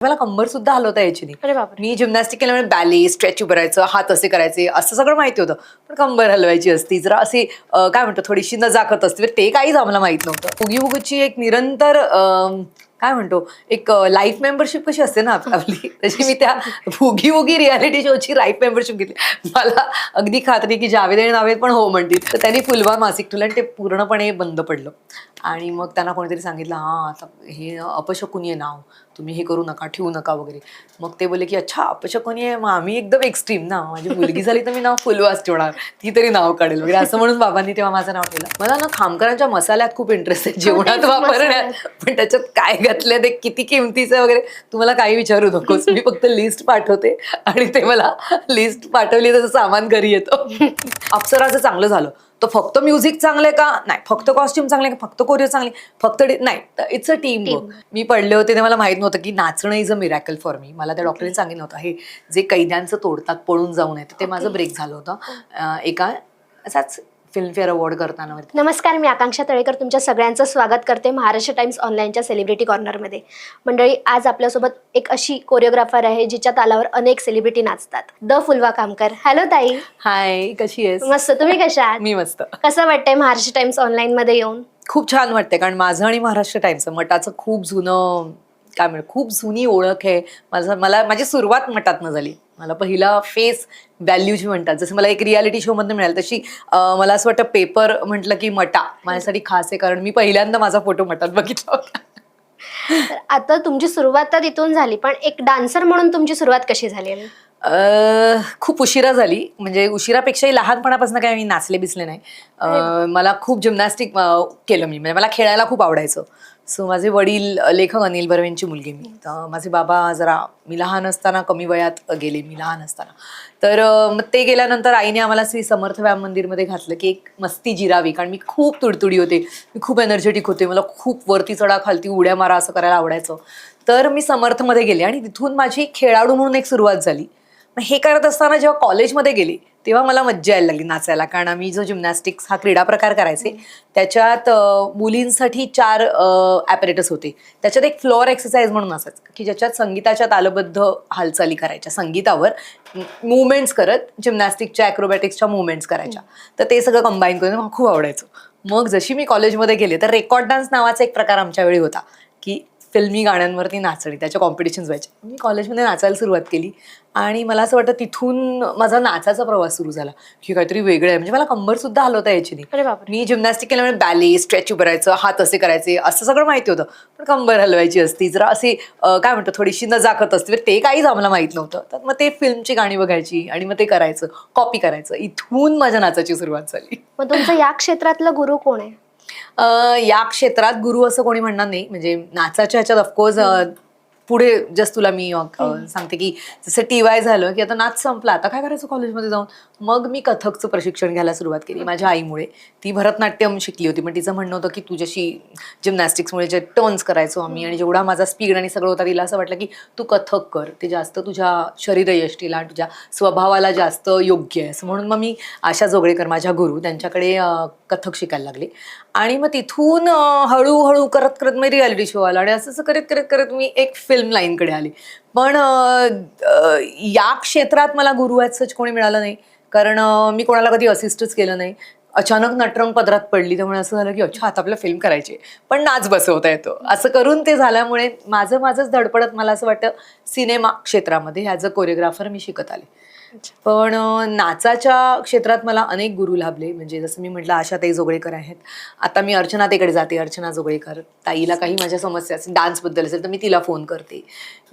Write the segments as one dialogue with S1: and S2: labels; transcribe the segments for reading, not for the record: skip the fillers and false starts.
S1: मला कंबर सुद्धा हलवता यायची नाही.
S2: अरे बापरे.
S1: मी जिम्नॅस्टिक केल्यामुळे बॅले स्ट्रेच करायचं, हात असे करायचे, असं सगळं माहिती होतं. पण कंबर हलवायची असती, जरा अशी काय म्हणतो थोडीशी नजाकत असते, ते काहीच आम्हाला माहित नव्हतं. उगी उगीची एक निरंतर काय म्हणतो एक लाईफ मेंबरशिप कशी असते ना आपली, तशी मी त्या उगी उगी रियालिटी शोची लाईफ मेंबरशिप घेतली. मला अगदी खात्री की जावेद आणि नावेद पण हो म्हणतील. तर त्यांनी फुलवा मासिक ठेवलं आणि ते पूर्णपणे बंद पडलं. आणि मग त्यांना कोणीतरी सांगितलं आता हे अपशकुनी आहे नाव, तुम्ही हे करू नका, ठेवू नका वगैरे. मग ते बोलले की अच्छा अपशकुनी आहे, मग आम्ही एकदम एक्स्ट्रीम ना, माझी मुलगी झाली तर मी नाव फुलवास ठेवणार, ती तरी नाव काढेल वगैरे, असं म्हणून बाबांनी तेव्हा माझं नाव ठेवलं. मला ना खामकरांच्या मसाल्यात खूप इंटरेस्ट आहे, जेवणात वापरण्यात, पण त्याच्यात काय घातलंय ते किती किमतीचं वगैरे तुम्हाला काही विचारू नकोस. मी फक्त लिस्ट पाठवते आणि ते मला लिस्ट पाठवली तसं सामान घरी येतं. अप्सराचं चांगलं झालं तर फक्त म्युझिक चांगलंय का नाही, फक्त कॉस्ट्युम चांगले का, फक्त कोरिओ चांगली, फक्त नाही, इट्स अ टीम वर्क. मी पडले होते ते मला माहित नव्हतं की नाचणं is a miracle for me. मला त्या डॉक्टरने सांगितलं होतं हे जे कैद्यांचं तोडतात पळून जाऊ नये, ते माझं ब्रेक झालं होतं एका असाच फिल्मफेअर अवॉर्ड करताना.
S2: नमस्कार, मी आकांक्षा तळेकर तुमच्या सगळ्यांचं स्वागत करते महाराष्ट्र टाइम्स ऑनलाईनच्या सेलिब्रिटी कॉर्नरमध्ये. मंडळी, आज आपल्यासोबत एक अशी कोरिओग्राफर आहे जिच्या तालावर अनेक सेलिब्रिटी नाचतात, द फुलवा कामकर. हॅलो ताई.
S1: हाय, कशी आहेस?
S2: मस्त, तुम्ही कशा आहात?
S1: मी मस्त.
S2: कसं वाटतंय महाराष्ट्र टाइम्स ऑनलाईन मध्ये येऊन?
S1: खूप छान वाटतंय, कारण माझं आणि महाराष्ट्र टाइम्सचं मटाचं खूप जुनं काय म्हणू, खूप जुनी ओळख आहे. माझी सुरुवात मटातनं झाली. मला पहिला फेस व्हॅल्यू जी म्हणतात, जसं मला एक रियालिटी शो मधून मिळालं, तशी मला असं वाटतं पेपर म्हटलं की मटा माझ्यासाठी खास आहे, कारण मी पहिल्यांदा माझा फोटो मटात बघितला होता.
S2: तर आता तुमची सुरुवात तर तिथून झाली, पण एक डान्सर म्हणून तुमची सुरुवात कशी झाली?
S1: खूप उशिरा झाली, म्हणजे उशिरापेक्षाही लहानपणापासून काय मी नाचले बिचले नाही. मला खूप जिम्नॅस्टिक केलं मी, म्हणजे मला खेळायला खूप आवडायचं. सो माझे वडील लेखक अनिल बर्वेंची मुलगी मी, तर माझे बाबा जरा मी लहान असताना कमी वयात गेले, मी लहान असताना. तर मग ते गेल्यानंतर आईने आम्हाला श्री समर्थ व्यायाम मंदिरमध्ये घातलं की एक मस्ती जिरावी, कारण मी खूप तुडतुडी होते, मी खूप एनर्जेटिक होते, मला खूप वरती चढा खालती उड्या मारा असं करायला आवडायचं. तर मी समर्थमध्ये गेले आणि तिथून माझी खेळाडू म्हणून एक सुरुवात झाली. मग हे करत असताना जेव्हा कॉलेजमध्ये गेले तेव्हा मला मज्जा यायला लागली नाचायला, कारण आम्ही जो जिम्नॅस्टिक्स हा क्रीडा प्रकार करायचे त्याच्यात मुलींसाठी 4 ॲपरेटस होते. त्याच्यात एक फ्लोअर एक्सरसाइज म्हणून असायचं की ज्याच्यात संगीताच्या तालबद्ध हालचाली करायच्या, संगीतावर मुवमेंट्स करत जिम्नॅस्टिकच्या ॲक्रोबॅटिक्सच्या मुवमेंट्स करायच्या. तर ते सगळं कंबाईन करून मला खूप आवडायचं. मग जशी मी कॉलेजमध्ये गेले तर रेकॉर्ड डान्स नावाचा एक प्रकार आमच्या वेळी होता की फिल्मी गाण्यांवरती नाचणी, त्याच्या कॉम्पिटिशन्स व्हायचे. मी कॉलेजमध्ये नाचायला सुरुवात केली आणि मला असं वाटतं तिथून माझा नाचाचा प्रवास सुरू झाला की काहीतरी वेगळं आहे. म्हणजे मला कंबर सुद्धा हलवता यायची नाही.
S2: अरे बापरे.
S1: मी जिम्नॅस्टिक केल्यामुळे बॅले स्ट्रेच करायचं, हात असे करायचे, असं सगळं माहिती होतं. पण कंबर हलवायची असती, जरा अशी काय म्हणतो थोडीशी नजाकत असते, ते काहीच आम्हाला माहित नव्हतं. तर मग ते फिल्मची गाणी बघायची आणि मग ते करायचं, कॉपी करायचं. इथून माझ्या नाचाची सुरुवात झाली.
S2: मग तुमचं या क्षेत्रातलं गुरु कोण आहे?
S1: या क्षेत्रात गुरु असं कोणी म्हणणार नाही, म्हणजे नाचाच्या ह्याच्यात ऑफकोर्स पुढे जस्ट तुला मी सांगते की जसं TY झालं की आता नाच संपला, आता काय करायचं कॉलेजमध्ये जाऊन. मग मी कथकचं प्रशिक्षण घ्यायला सुरुवात केली माझ्या आईमुळे. ती भरतनाट्यम शिकली होती, पण तिचं म्हणणं होतं की तुझ्याशी जिम्नॅस्टिक्समुळे जे टर्न्स करायचो आम्ही आणि जेवढा माझा स्पीड आणि सगळं होता, तिला असं वाटलं की तू कथक कर, ते जास्त तुझ्या शरीरयष्टीला तुझ्या स्वभावाला जास्त योग्य आहे. असं म्हणून मग मी आशा जोगळेकर माझ्या गुरु त्यांच्याकडे कथक शिकायला लागले. आणि मग तिथून हळूहळू करत करत मी रियालिटी शो आला आणि असं करत करत करत मी एक फिल्म लाईनकडे आली. पण या क्षेत्रात मला गुरु ॲज सच कोणी मिळालं नाही, कारण मी कोणाला कधी असिस्टच केलं नाही. अचानक नटरंग पदरात पडली, त्यामुळे असं झालं की अच्छा आता आपलं फिल्म करायची, पण नाच बसवता येतो. असं करून ते झाल्यामुळे माझंच धडपडत मला असं वाटतं सिनेमा क्षेत्रामध्ये ॲज अ कोरिओग्राफर मी शिकत आले. पण नाचाच्या क्षेत्रात मला अनेक गुरु लाभले, म्हणजे जसं मी म्हटलं आशाताई जोगळेकर आहेत. आता मी अर्चनाताईकडे जाते, अर्चना जोगळेकर. ताईला काही माझ्या समस्या असेल डान्सबद्दल असेल तर मी तिला फोन करते.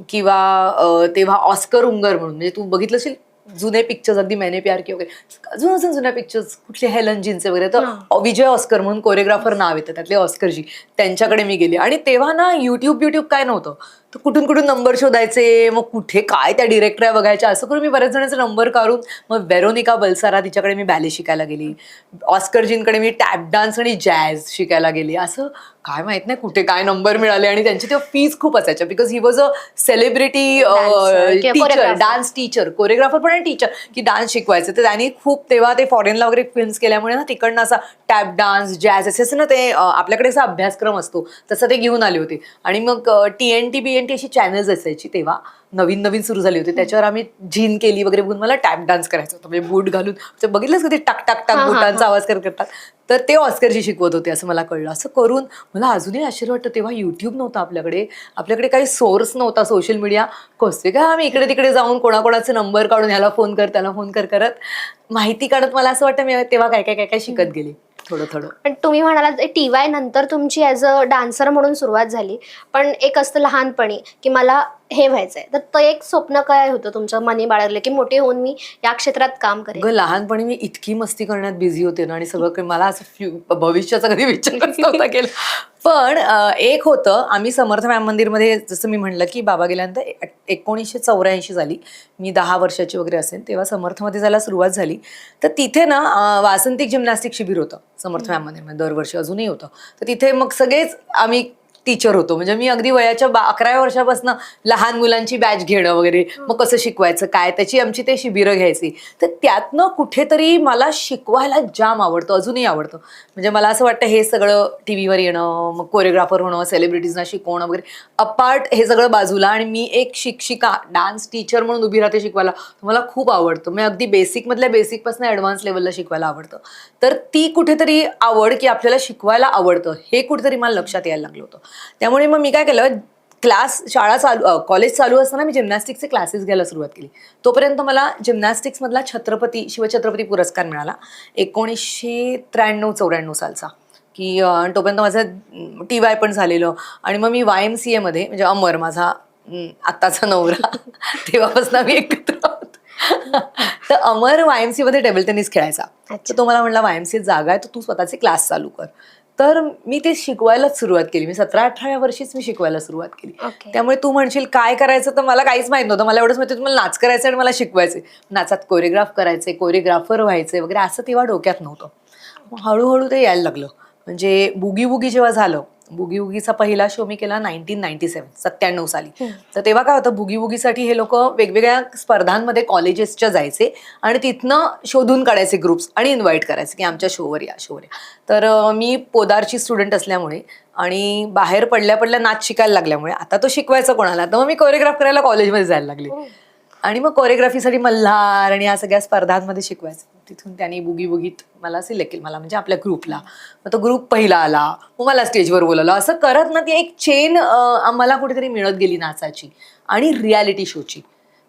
S1: किंवा तेव्हा ऑस्कर उंगर म्हणून, म्हणजे तू बघितलं असेल जुने पिक्चर्स, अगदी मैंने प्यार किया वगैरे, अजून जुन्या पिक्चर्स कुठले हेलन जिन्से वगैरे, तर विजय ऑस्कर म्हणून कोरिओग्राफर नाव येतं त्यातले ऑस्करजी, त्यांच्याकडे मी गेले. आणि तेव्हा ना युट्यूब काय नव्हतं, तर कुठून कुठून नंबर शोधायचे, मग कुठे काय त्या डिरेक्टऱ्या बघायच्या, असं करून मी बऱ्याच जणांचे नंबर काढून मग वेरोनिका बलसारा तिच्याकडे मी बॅले शिकायला गेली. ऑस्करजींकडे मी टॅप डान्स आणि जॅझ शिकायला गेली. असं काय माहित नाही कुठे काय नंबर मिळाले. आणि त्यांची तेव्हा फीज खूप असायच्या, because he was a celebrity teacher, dance teacher, choreographer पण आणि टीचर, की डान्स शिकवायचं. तर त्यांनी खूप तेव्हा ते फॉरेनला वगैरे फिल्म्स केल्यामुळे ना तिकडनं असा टॅप डान्स जॅझ असे ना ते आपल्याकडे असा अभ्यासक्रम असतो तसं ते घेऊन आले होते. आणि मग TNTB TNT अशी चॅनल्स असायची तेव्हा, नवीन नवीन सुरू झाली होती. त्याच्यावर आम्ही झीन केली वगैरे बघून मला टॅप डान्स करायचा होता. म्हणजे बूट घालून बघितलंच का ते टाक टाक टाक बुटांचा आवाज करतात. तर ते ऑस्करची शिकवत होते असं मला कळलं. असं करून मला अजूनही आश्चर्य वाटतं, तेव्हा युट्यूब नव्हता आपल्याकडे काही सोर्स नव्हता सोशल मीडिया. कसे काय आम्ही इकडे तिकडे जाऊन कोणाकोणाचे नंबर काढून ह्याला फोन कर त्याला फोन करत माहिती काढत मला असं वाटतं मी तेव्हा काय काय काय काय शिकत गेले थोडं थोडं.
S2: पण तुम्ही म्हणालात TY नंतर तुमची ॲज अ डान्सर म्हणून सुरुवात झाली, पण एक असतं लहानपणी की मला हे व्हायचंय, तर ते एक स्वप्न काय होतं तुमचं मनी बाळगलं की मोठे होऊन मी या क्षेत्रात काम करेन?
S1: अगं लहानपणी मी इतकी मस्ती करण्यात बिझी होते ना, आणि सगळं मला असं भविष्याचा कधी विचारच नव्हता केला. पण एक होतं, आम्ही समर्थ मॅम मंदिरमध्ये, जसं मी म्हणलं की बाबा गेल्यानंतर 1984 झाली, मी 10 वर्षाची वगैरे असेल तेव्हा समर्थमध्ये जायला सुरुवात झाली. तर तिथे ना वासंतिक जिम्नॅस्टिक शिबिर होतं समर्थ मॅम मंदिरमध्ये दरवर्षी, अजूनही होतं. तर तिथे मग सगळेच आम्ही टीचर होतो. म्हणजे मी अगदी वयाच्या 11व्या वर्षापासून लहान मुलांची बॅच घेणं वगैरे, मग कसं शिकवायचं काय, त्याची आमची ते शिबिरं घ्यायची. तर त्यातनं कुठेतरी मला शिकवायला जाम आवडतं, अजूनही आवडतं. म्हणजे मला असं वाटतं हे सगळं टीव्हीवर येणं, मग कोरिओग्राफर होणं, सेलिब्रिटीजना शिकवणं वगैरे अपार्ट, हे सगळं बाजूला, आणि मी एक शिक्षिका डान्स टीचर म्हणून उभी राहते शिकवायला, मला खूप आवडतं. मी अगदी बेसिकमधल्या बेसिकपासून ॲडव्हान्स लेवलला शिकवायला आवडतं. तर ती कुठेतरी आवड की आपल्याला शिकवायला आवडतं हे कुठेतरी मला लक्षात यायला लागलं होतं. त्यामुळे मग मी काय केलं, शाळा चालू, कॉलेज चालू असताना मी जिम्नॅस्टिक्सचे क्लासेस घ्यायला सुरुवात केली. तोपर्यंत मला जिम्नॅस्टिक्समधला शिवछत्रपती पुरस्कार मिळाला 1993-94 सालचा, की तोपर्यंत माझं TY पण झालेलं. आणि मग मी YMCA मध्ये, म्हणजे अमर माझा आत्ताचा नवरा तेव्हापासून आम्ही एकत्र आहोत. तर अमर YMCA मध्ये टेबल टेनिस खेळायचा. तर तो मला म्हणला YMCA जागा आहे, तर तू स्वतःचे क्लास चालू कर. तर मी ते शिकवायलाच सुरुवात केली. मी 17-18व्या वर्षीच मी शिकवायला सुरुवात केली. त्यामुळे तू म्हणशील काय करायचं, तर मला काहीच माहित नव्हतं. मला एवढंच माहिती, मला नाच करायचं आणि मला शिकवायचे, नाचात कोरिओग्राफ करायचे, कोरिओग्राफर व्हायचे वगैरे, असं तेव्हा डोक्यात नव्हतं. मग हळूहळू ते यायला लागलं. म्हणजे बुगी वुगी जेव्हा झालं, बुगी वुगीचा पहिला शो मी केला 97 साली. तर तेव्हा काय होतं, बुगी वुगीसाठी हे लोक वेगवेगळ्या स्पर्धांमध्ये कॉलेजेसच्या जायचे आणि तिथनं शोधून काढायचे ग्रुप्स आणि इन्व्हाइट करायचे की आमच्या शोवर या. तर मी पोदारची स्टुडंट असल्यामुळे आणि बाहेर पडल्या नाच शिकायला लागल्यामुळे आता तो शिकवायचा कोणाला, तर मग मी कोरिओग्राफ करायला कॉलेजमध्ये जायला लागले. आणि मग कोरिओग्राफीसाठी मल्हार आणि या सगळ्या स्पर्धांमध्ये शिकवायचं. तिथून त्यांनी बुगी बुगीत मला सिलेक्ट केलं, मला म्हणजे आपल्या ग्रुपला. मग तो ग्रुप पहिला आला, मग मला स्टेजवर बोलवलं. असं करत ना ती एक चेन आम्हाला कुठेतरी मिळत गेली नाचाची आणि रियालिटी शोची.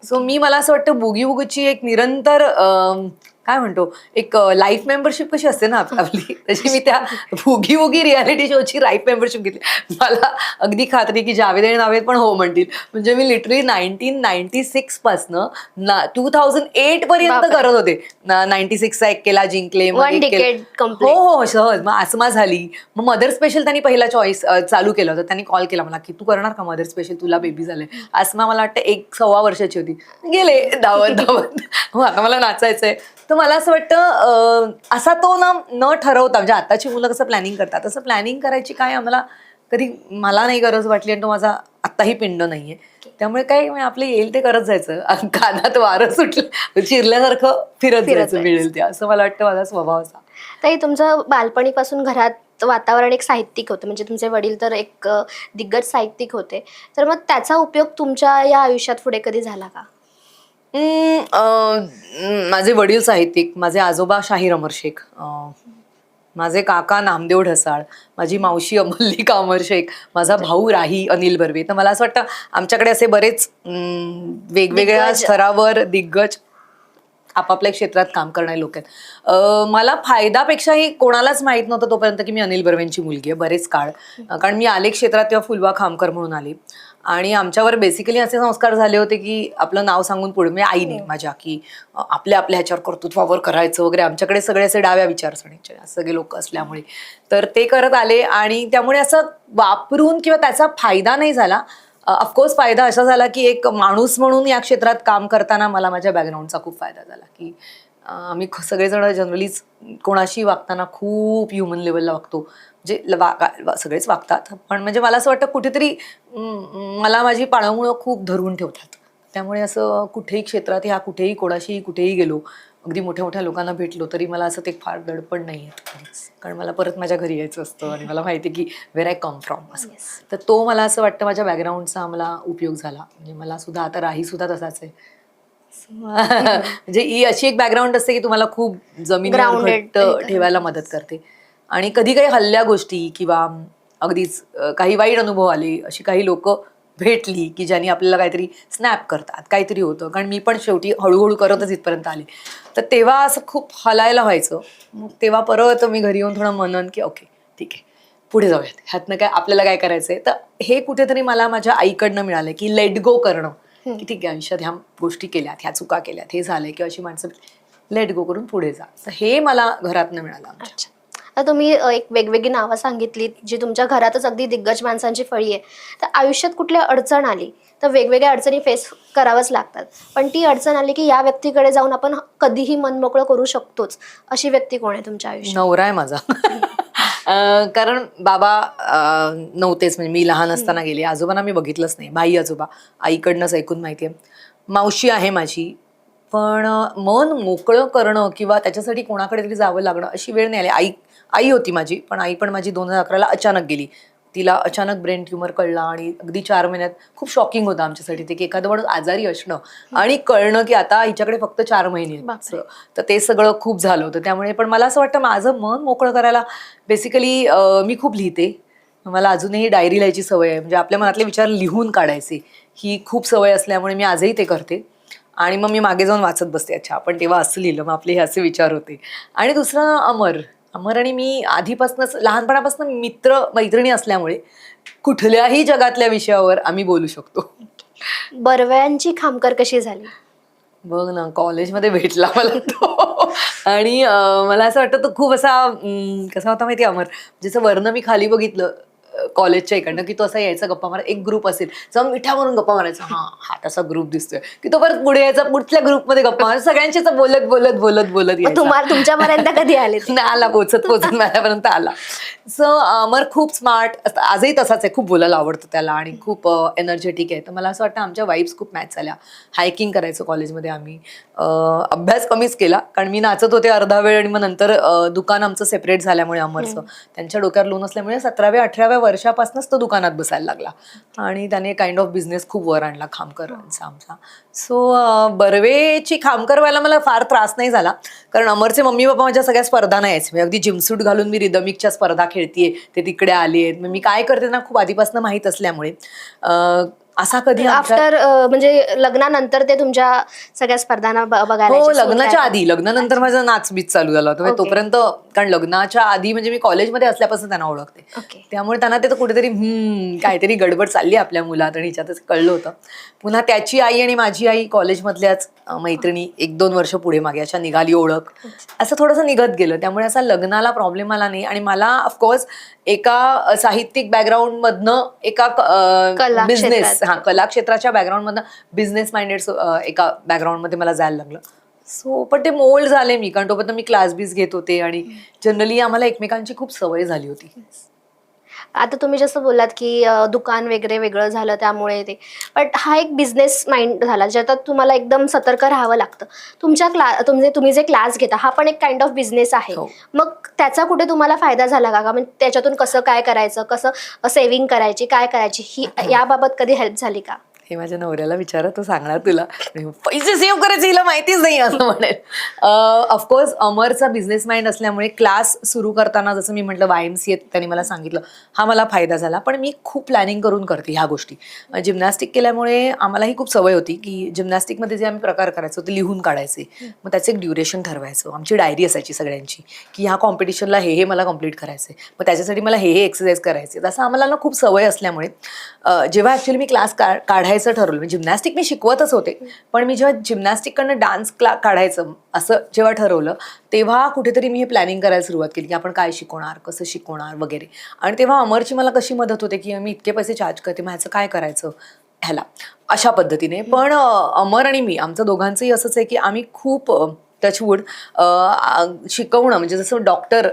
S1: सो मला असं वाटतं बुगी बुगीची एक निरंतर काय म्हणतो, एक लाईफ मेंबरशिप कशी असते ना आपली, तशी मी त्या बुगी बुगी रियालिटी शोची लाईफ मेंबरशिप घेतली. मला अगदी खात्री की जावेद आणि नावेद पण हो म्हणतील. म्हणजे मी लिटरली 1996 पासनं 2008 पर्यंत करत होते. 96चा एक केला, जिंकले, हो सहज. मग आसमा झाली, मग मदर स्पेशल त्यांनी पहिला चॉईस चालू केलं होतं. त्यांनी कॉल केला मला की तू करणार का मदर स्पेशल, तुला बेबी झालंय. आसमा मला वाटतं 1-1.25 वर्षाची होती. गेले धावत हो आता मला नाचायचंय. तर मला असं वाटतं असा तो न ठरवता, म्हणजे आताची मुलं कसं प्लॅनिंग करतात तसं प्लॅनिंग करायची काय आम्हाला कधी मला नाही गरज वाटली, आणि तो माझा आत्ताही पिंड नाहीये. त्यामुळे काय आपलं येईल ते करत जायचं, कानात वारं सुटलं चिरल्यासारखं फिरत जायचं, मिळेल ते, असं मला वाटतं माझा स्वभाव असा.
S2: ताई, तुमचं बालपणीपासून घरात वातावरण एक साहित्यिक होतं, म्हणजे तुमचे वडील तर एक दिग्गज साहित्यिक होते, तर मग त्याचा उपयोग तुमच्या या आयुष्यात पुढे कधी झाला का?
S1: माझे वडील साहित्यिक, माझे आजोबा शाहीर अमर शेख, माझे काका नामदेव ढसाळ, माझी मावशी मल्लिका अमर शेख, माझा भाऊ राही अनिल बर्वे. तर मला असं वाटतं आमच्याकडे असे बरेच वेगवेगळ्या स्तरावर दिग्गज आपापल्या क्षेत्रात काम करणारे लोक आहेत. मला फायदापेक्षाही कोणालाच माहित नव्हतं तोपर्यंत की मी अनिल बर्वेंची मुलगी आहे बरेच काळ. कारण मी आले क्षेत्रात तेव्हा फुलवा खामकर म्हणून आले, आणि आमच्यावर बेसिकली असे संस्कार झाले होते की आपलं नाव सांगून पुढे, म्हणजे आईने माझ्या, की आपल्या ह्याच्यावर कर्तृत्वावर करायचं वगैरे. आमच्याकडे सगळे असे डाव्या विचारसरणीचे सगळे लोक असल्यामुळे तर ते करत आले, आणि त्यामुळे असं वापरून किंवा त्याचा फायदा नाही झाला. ऑफकोर्स फायदा असा झाला की एक माणूस म्हणून या क्षेत्रात काम करताना मला माझ्या बॅकग्राऊंडचा खूप फायदा झाला, की आम्ही सगळेजण जनरलीच कोणाशी वागताना खूप ह्युमन लेवलला वागतो. म्हणजे सगळेच वागतात, पण म्हणजे मला असं वाटतं कुठेतरी मला माझी पाळंमुळं खूप धरून ठेवतात. त्यामुळे असं कुठेही क्षेत्रात कुठेही कोणाशी कुठेही गेलो, अगदी मोठ्या मोठ्या लोकांना भेटलो तरी मला असं ते फार दडपण नाही येत, कारण मला परत माझ्या घरी यायचं असतं आणि मला माहिती की वेर आय कम फ्रॉम असं. तर तो मला असं वाटतं माझ्या बॅकग्राऊंडचा मला उपयोग झाला. म्हणजे मला सुद्धा आता राही सुद्धा तसाच आहे. म्हणजे ही अशी एक बॅकग्राऊंड असते की तुम्हाला खूप जमिनीवर
S2: Grounded
S1: घट्ट ठेवायला मदत करते. आणि कधी काही हल्ल्या गोष्टी किंवा अगदीच काही वाईट अनुभव आले, अशी काही लोक भेटली की ज्यांनी आपल्याला काहीतरी स्नॅप करतात, काहीतरी होतं. कारण मी पण शेवटी हळूहळू करतच इथपर्यंत आले. तर तेव्हा असं खूप हलायला व्हायचं. मग तेव्हा परत मी घरी येऊन थोडं मनन की ओके ठीक आहे, पुढे जाऊयात, ह्यातनं काय आपल्याला काय करायचंय. तर हे कुठेतरी मला माझ्या आईकडनं मिळालं की लेट गो करणं, की ठीक आहे आयुष्यात ह्या गोष्टी केल्यात, ह्या चुका केल्यात, हे झालंय, किंवा अशी माणसं लेट गो करून पुढे जा. तर हे मला घरातनं मिळालं आमच्या.
S2: अच्छा. आता तुम्ही एक वेगवेगळी नावं सांगितलीत जी तुमच्या घरातच अगदी दिग्गज माणसांची फळी आहे. तर आयुष्यात कुठल्या अडचण आली तर वेगवेगळ्या अडचणी फेस कराव्याच लागतात. पण ती अडचण आली की या व्यक्तीकडे जाऊन आपण कधीही मन मोकळं करू शकतोच. अशी व्यक्ती कोण आहे तुमच्या आयुष्यात?
S1: नवरा आहे माझा. कारण बाबा नव्हतेच, म्हणजे मी लहान असताना गेले. आजोबांना मी बघितलंच नाही, बाई आजोबा आईकडनंच ऐकून माहिती आहे. मावशी आहे माझी, पण मन मोकळं करणं किंवा त्याच्यासाठी कोणाकडे तरी जावं लागणं अशी वेळ नाही आली. आई आई होती माझी, पण आई पण माझी 2011ला अचानक गेली. तिला अचानक ब्रेन ट्युमर कळला आणि अगदी 4 महिन्यात खूप शॉकिंग होतं आमच्यासाठी ते, की एखादं माणूस आजारी असणं आणि कळणं की आता हिच्याकडे फक्त 4 महिने आहेत.
S2: बापरे.
S1: तर ते सगळं खूप झालं होतं. त्यामुळे पण मला असं वाटतं माझं मन मोकळं करायला बेसिकली मी खूप लिहिते. मला अजूनही डायरी लिहायची सवय आहे. म्हणजे आपल्या मनातले विचार लिहून काढायचे ही खूप सवय असल्यामुळे मी आजही ते करते. आणि मग मी मागे जाऊन वाचत बसते, अच्छा आपण तेव्हा असं लिहिलं, मग आपले हे असे विचार होते. आणि दुसरं अमर आणि मी आधीपासूनच लहानपणापासून मित्र मैत्रिणी असल्यामुळे कुठल्याही जगातल्या विषयावर आम्ही बोलू शकतो.
S2: बर्व्यांची खामकर कशी झाली?
S1: बघ ना, कॉलेजमध्ये भेटला मला तो. आणि मला असं वाटतं तो खूप असा कसा होता माहिती अमर, जसं वरनं मी खाली बघितलं कॉलेजच्या इकडनं की तो असा यायचा गप्पा मारा, एक ग्रुप असेल जाऊन मिठ्या मारून गप्पा मारायचा, हा हा तसा ग्रुप दिसतोय, की तो परत पुढे यायचा, पुढच्या ग्रुपमध्ये गप्पा मारायचा, सगळ्यांच्याच बोलत बोलत बोलत बोलत
S2: मग
S1: यायचा.
S2: तुमच्यापर्यंत कधी आले ते?
S1: नाही आला, पोचत पोचत माझ्यापर्यंत आला. सो अमर खूप स्मार्ट, आजही तसाच आहे, खूप बोलायला आवडतं त्याला आणि खूप एनर्जेटिक आहे. तर मला असं वाटतं आमच्या वाईब्स खूप मॅच झाल्या. हायकिंग करायचो कॉलेजमध्ये आम्ही. अभ्यास कमीच केला, कारण मी नाचत होते अर्धा वेळ आणि मग नंतर दुकान आमचं सेपरेट झाल्यामुळे अमरचं त्यांच्या डोक्यावर लोन असल्यामुळे 17व्या-18व्या वर्षापासूनच तो दुकानात बसायला लागला आणि त्याने काइंड ऑफ बिझनेस खूप वर आणला खामकरांचा आमचा. सो बर्वेची खामकर व्हायला मला फार त्रास नाही झाला, कारण अमरचे मम्मी पप्पा माझ्या सगळ्या स्पर्धा नाही यायचे. अगदी जिमसूट घालून मी रिदमिकच्या स्पर्धा खेळतीये, ते तिकडे आले आहेत. मी काय करते ना खूप आधीपासून माहीत असल्यामुळे असा कधी
S2: आफ्टर म्हणजे लग्नानंतर ते तुमच्या सगळ्या स्पर्धांना बघायला
S1: हो,
S2: यायचे,
S1: लग्नाच्या आधी. लग्नानंतर माझं नाचबीच चालू झालं होतं. म्हणजे तोपर्यंत, कारण लग्नाच्या आधी म्हणजे मी कॉलेजमध्ये असल्यापासून त्यांना ओळखते,
S2: ओके.
S1: त्यामुळे त्यांना ते कुठेतरी काहीतरी गडबड चालली आपल्या मुलात आणि हिच्यातच कळलं होतं. पुन्हा त्याची आई आणि माझी आई कॉलेजमधल्याच मैत्रिणी 1-2 वर्ष पुढे मागे अशा निघाली ओळख, असं थोडंसं निघत गेलं. त्यामुळे असा लग्नाला प्रॉब्लेम आला नाही. आणि मला ऑफकोर्स एका साहित्यिक बॅकग्राऊंड मधनं एका बिझनेस कला क्षेत्राच्या बॅकग्राऊंड मधनं बिझनेस माइंडेड एका बॅकग्राऊंड मध्ये मला जायला लागलं. सो पण ते मोल्ड झाले मी, कारण तोपर्यंत मी क्लास बीस घेत होते आणि जनरली आम्हाला एकमेकांची खूप सवय झाली होती.
S2: आता तुम्ही जसं बोललात की दुकान वगैरे वेगळं झालं त्यामुळे ते, बट हा एक बिझनेस माइंड झाला ज्याच्यात तुम्हाला एकदम सतर्क राहावं लागतं. तुम्ही जे क्लास घेता हा पण एक काइंड ऑफ बिझनेस आहे.
S1: हो.
S2: मग त्याचा कुठे तुम्हाला फायदा झाला का? म्हणजे त्याच्यातून कसं काय करायचं, कसं सेव्हिंग करायची, काय करायची, ही याबाबत कधी हेल्प झाली का?
S1: हे माझ्या नवऱ्याला विचारा, तो सांगणार तुला. पैसे सेव्ह करायचे हिला माहितीच नाही असं म्हणेल. ऑफकोर्स अमरचा बिझनेस माइंड असल्यामुळे क्लास सुरू करताना जसं मी म्हटलं YMCA त्यांनी मला सांगितलं, हा मला फायदा झाला. पण मी खूप प्लॅनिंग करून करते ह्या गोष्टी. जिम्नॅस्टिक केल्यामुळे आम्हालाही खूप सवय होती की जिम्नॅस्टिकमध्ये जे आम्ही प्रकार करायचो ते लिहून काढायचे, मग त्याचं एक ड्युरेशन ठरवायचो. आमची डायरी असायची सगळ्यांची की ह्या कॉम्पिटिशनला हे मला कम्प्लीट करायचे, मग त्याच्यासाठी मला हे एक्सरसाइज करायचे. तसं आम्हाला ना खूप सवय असल्यामुळे जेव्हा ॲक्च्युली मी क्लास काढायचं ठरवलं, म्हणजे जिम्नॅस्टिक मी शिकवतच होते, पण मी जेव्हा जिम्नॅस्टिककडनं डान्स काढायचं असं जेव्हा ठरवलं, तेव्हा कुठेतरी मी हे प्लॅनिंग करायला सुरुवात केली की आपण काय शिकवणार, कसं शिकवणार वगैरे. आणि तेव्हा अमरची मला कशी मदत होते की मी इतके पैसे चार्ज करते, मग ह्याचं काय करायचं ह्याला, अशा पद्धतीने. पण अमर आणि मी आमचं दोघांचंही असंच आहे की आम्ही खूप टचवूड शिकवणं, म्हणजे जसं डॉक्टर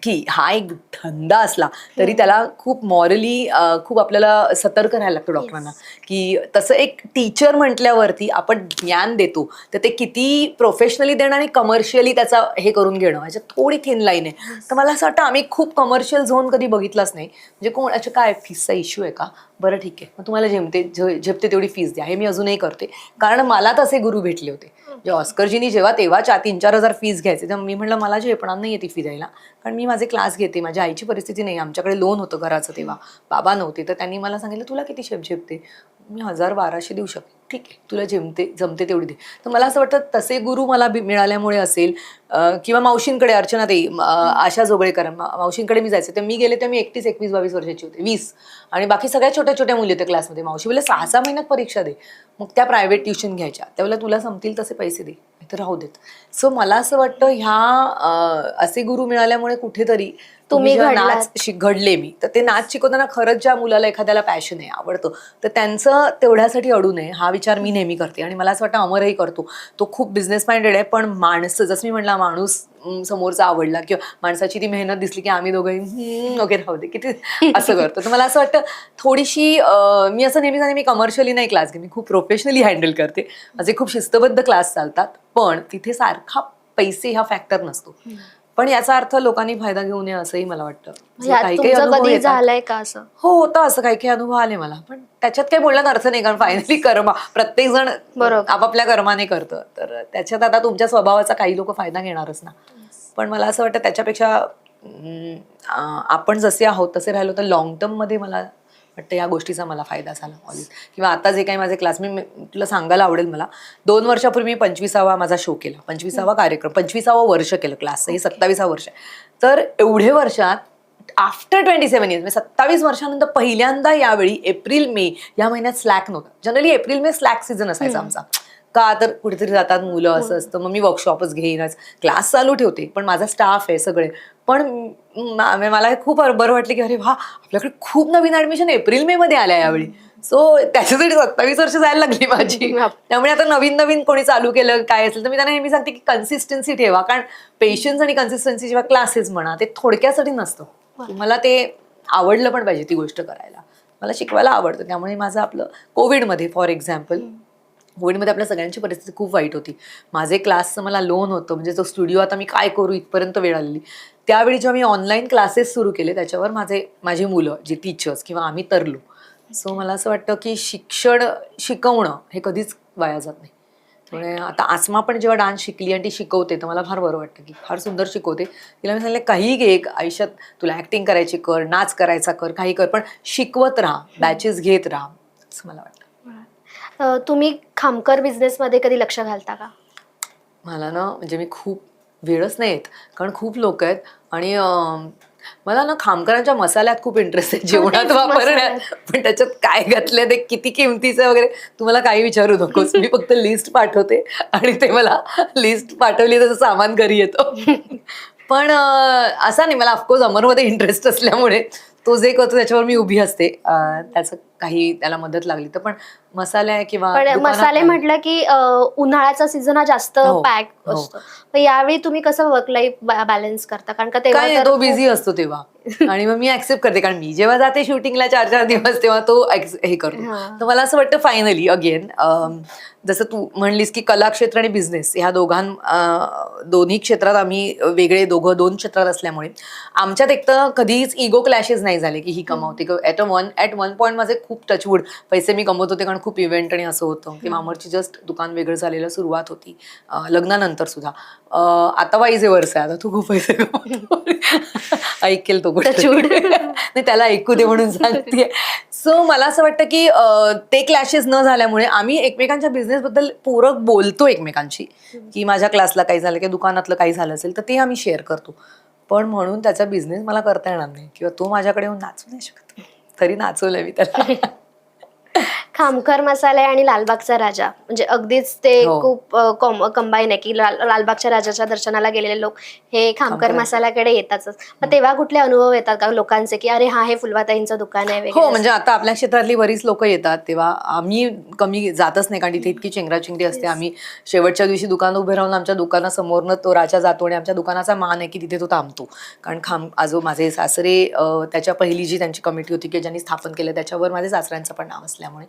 S1: की हा एक धंदा असला तरी त्याला खूप मॉरली खूप आपल्याला सतर्क राहायला लागतं डॉक्टरांना, की तसं एक टीचर म्हटल्यावरती आपण ज्ञान देतो तर ते किती प्रोफेशनली देणं आणि कमर्शियली त्याचा हे करून घेणं ह्याच्यात थोडी थिन लाईन आहे. तर मला असं वाटतं आम्ही खूप कमर्शियल झोन कधी बघितलाच नाही. म्हणजे कोण अच्छा काय फीसचा इश्यू आहे का, बरं ठीक आहे मग तुम्हाला झेपते तेवढी फीस द्या, हे मी अजूनही करते. कारण मला तसे गुरु भेटले होते जे ऑस्करजीनी जेव्हा तेव्हा 3-4 हजार फीस घ्यायचे, तर मी म्हटलं मला झेपणार नाही ती फी द्यायला, कारण मी माझे क्लास घेते, माझ्या आईची परिस्थिती नाही, आमच्याकडे लोन होतं घराचं तेव्हा, बाबा नव्हते. तर त्यांनी मला सांगितलं तुला किती झेपते, मी 1000-1200 देऊ शकते, ठीक आहे तुला जमते तेवढी दे. तर मला असं वाटतं तसे गुरु मला मिळाल्यामुळे असेल, किंवा मावशींकडे अर्चना ताई, आशा जोगळेकर मावशींकडे मी जायचे, तर मी गेले तर मी एकटीच 21-22 वर्षाची होते, 20, आणि बाकी सगळ्या छोट्या छोट्या मुली होत्या क्लासमध्ये. मावशी बोलले 6-6 महिन्यात परीक्षा दे. मग त्या प्रायव्हेट ट्युशन घ्यायच्या, त्यावेळेला तुला संपतील तसे पैसे दे, तर राहू देत. सो मला असं वाटतं असे गुरु मिळाल्यामुळे कुठेतरी
S2: तुम्ही
S1: जेव्हा
S2: घडलात.
S1: घडले मी, तर ते नाच शिकवताना खरंच ज्या मुलाला एखाद्याला पॅशन आहे, आवडतं, तर त्यांचं तेवढ्यासाठी अडू नये हा विचार मी नेहमी करते. आणि मला असं वाटतं अमरही करतो. तो खूप बिझनेस माइंडेड आहे, पण माणसं जसं मी म्हटलं माणूस समोरचा आवडला किंवा माणसाची ती मेहनत दिसली की आम्ही दोघंही ओके राहू दे किती असं करतो. तर मला असं वाटतं थोडीशी मी असं नेहमी सांगते, मी कमर्शियली नाही क्लास घेते, मी खूप प्रोफेशनली हँडल करते. माझे खूप शिस्तबद्ध क्लास चालतात, पण तिथे सारखा पैसे हा फॅक्टर नसतो. पण याचा अर्थ लोकांनी फायदा घेऊ नये असंही मला वाटतं.
S2: ह्यात
S1: काही
S2: तुमचं
S1: अनुभव
S2: कधी
S1: येतात.
S2: झालंय का असं?
S1: हो होतं असं, काही अनुभव आले मला, पण त्याच्यात काही बोलण्यात अर्थ नाही, कारण फायनली कर्म प्रत्येक जण
S2: बरोबर.
S1: आपापल्या कर्माने करतं. तर त्याच्यात आता तुमच्या स्वभावाचा काही लोक फायदा घेणारच ना. पण मला असं वाटतं त्याच्यापेक्षा आपण जसे आहोत तसे राहिलो तर लॉंग टर्म मध्ये मला वाटतं या गोष्टीचा मला फायदा झाला ऑलवेज. किंवा आता जे काही माझे क्लास, मी तुला सांगायला आवडेल, मला 2 वर्षापूर्वी मी 25वा माझा शो केला, 25वा कार्यक्रम, 25वा वर्ष केलं क्लासचं, हे 27वा वर्ष आहे. तर एवढे वर्षात आफ्टर 27 इयर्स, म्हणजे 27 वर्षानंतर पहिल्यांदा यावेळी एप्रिल मे या महिन्यात स्लॅक नव्हता. Generally April May slack season असायचा आमचा, का तर कुठेतरी जातात मुलं असं असतं, मग मी वर्कशॉपच घेईनच, क्लास चालू ठेवते, पण माझा स्टाफ आहे सगळे. पण मला खूप बरं वाटलं की अरे वा, आपल्याकडे खूप नवीन ऍडमिशन एप्रिल मे मध्ये आल्या यावेळी. सो त्याच्यासाठी 27 वर्ष जायला लागली माझी. त्यामुळे आता नवीन नवीन कोणी चालू केलं काय असेल तर मी त्यांना नेहमी सांगते की कन्सिस्टन्सी ठेवा, कारण पेशन्स आणि कन्सिस्टन्सी जेव्हा क्लासेस म्हणा ते थोडक्यासाठी नसतं. तुम्हाला ते आवडलं पण पाहिजे ती गोष्ट करायला. मला शिकवायला आवडतं. त्यामुळे माझं आपलं कोविडमध्ये फॉर एक्झाम्पल, कोविडमध्ये आपल्या सगळ्यांची परिस्थिती खूप वाईट होती. माझे क्लासचं मला लोन होतं, म्हणजे जो स्टुडिओ आता मी काय करू इथपर्यंत वेळ आलेली. त्यावेळी जेव्हा मी ऑनलाईन क्लासेस सुरू केले त्याच्यावर माझी मुलं जे टीचर्स किंवा आम्ही तरलो. सो मला असं वाटतं की शिकवणं हे कधीच वाया जात नाही. त्यामुळे आता आसमा पण जेव्हा डान्स शिकली आणि ती शिकवते तर मला फार बरं वाटतं की फार सुंदर शिकवते. तिला मी सांगितलं काही घे आयुष्यात, तुला ऍक्टिंग करायची कर, नाच करायचा कर, काही कर, पण शिकवत राहा, बॅचेस घेत राहा, असं मला वाटतं.
S2: तुम्ही खामकर बिझनेस मध्ये कधी लक्ष घालता का?
S1: मला ना म्हणजे मी खूप वेळच नाही येत, कारण खूप लोक आहेत. आणि मला ना खामकरांच्या मसाल्यात खूप इंटरेस्ट आहे, जेवणात
S2: तेच
S1: वापरण्यात.
S2: मसाल्यात.
S1: पण त्याच्यात काय घातलंय ते किती किमतीचं वगैरे तुम्हाला काही विचारू नकोस. मी फक्त लिस्ट पाठवते आणि ते मला लिस्ट पाठवली त्याचं सामान घरी येतं. पण असा नाही, मला ऑफकोर्स अमरमध्ये इंटरेस्ट असल्यामुळे तो जे करतो त्याच्यावर मी उभी असते. त्याचं काही त्याला मदत लागली तर. पण मसाले किंवा
S2: पण
S1: दुकानात
S2: मसाले
S1: नाही.
S2: म्हटलं की उन्हाळ्याचा सीझन हा जास्त
S1: हो,
S2: पॅक
S1: हो.
S2: असतो. पण यावेळी तुम्ही कसं वर्क लाईफ बॅलन्स करता? कारण का
S1: काय
S2: तेव्हा
S1: नाही,
S2: तर
S1: तो बिझी असतो तेव्हा. आणि मग मी ऍक्सेप्ट करते, कारण मी जेव्हा जाते शूटिंगला 4-4 दिवस तेव्हा तो हे करतो.
S2: हा.
S1: तर मला असं वाटतं फायनली अगेन, जसं तू म्हणलीस की कला क्षेत्र आणि बिझनेस ह्या दोन्ही क्षेत्रात आम्ही वेगळे दोघं 2 क्षेत्रात असल्यामुळे आमच्यात एक तर कधीच इगो क्लॅशेस नाही झाले की ही कमावते. ॲट वन पॉईंट माझे खूप टचवूड पैसे मी कमवत होते, कारण खूप इव्हेंट आणि असं होतं की मामरची जस्ट दुकान वेगळं झालेलं सुरुवात होती लग्नानंतर सुद्धा. आता वाईजे वर्ष आहे, आता तू खूप पैसे कमवतो. ऐकेल तो गोष्ट नाही, त्याला ऐकू दे म्हणून सांगते. सो मला असं वाटतं की ते क्लॅशेस न झाल्यामुळे आम्ही एकमेकांच्या बिझनेस बद्दल पूरक बोलतो एकमेकांशी, की माझ्या क्लासला काही झालं किंवा दुकानातलं काही झालं असेल तर ते आम्ही शेअर करतो. पण म्हणून त्याचा बिझनेस मला करता येणार नाही किंवा तो माझ्याकडे येऊन नाचू नाही शकत. तरी नाचवलंय मी त्याला.
S2: खामकर मसाले आणि लालबागचा राजा म्हणजे अगदीच ते
S1: हो.
S2: खूप कंबाईन आहे की लालबागच्या राजाच्या दर्शनाला गेलेले लोक हे खामकर मसाल्याकडे येतातच. मग तेव्हा कुठले अनुभव येतात का लोकांचे की अरे हा हे फुलवाताईंचं दुकान आहे
S1: हो,
S2: वगैरे?
S1: म्हणजे आता आपल्या क्षेत्रातली बरीच लोक येतात तेव्हा आम्ही कमी जातच नाही, कारण तिथे इतकी चेंगराचेंगरी असते. आम्ही शेवटच्या दिवशी दुकान उभे राहून आमच्या दुकानासमोरनं तो राजा जातो आणि आमच्या दुकानाचा मान आहे की तिथे तो थांबतो. कारण माझे सासरे त्याच्या पहिली जी त्यांची कमिटी होती की ज्यांनी स्थापन केलं त्याच्यावर माझे सासऱ्यांचं पण नाव असल्यामुळे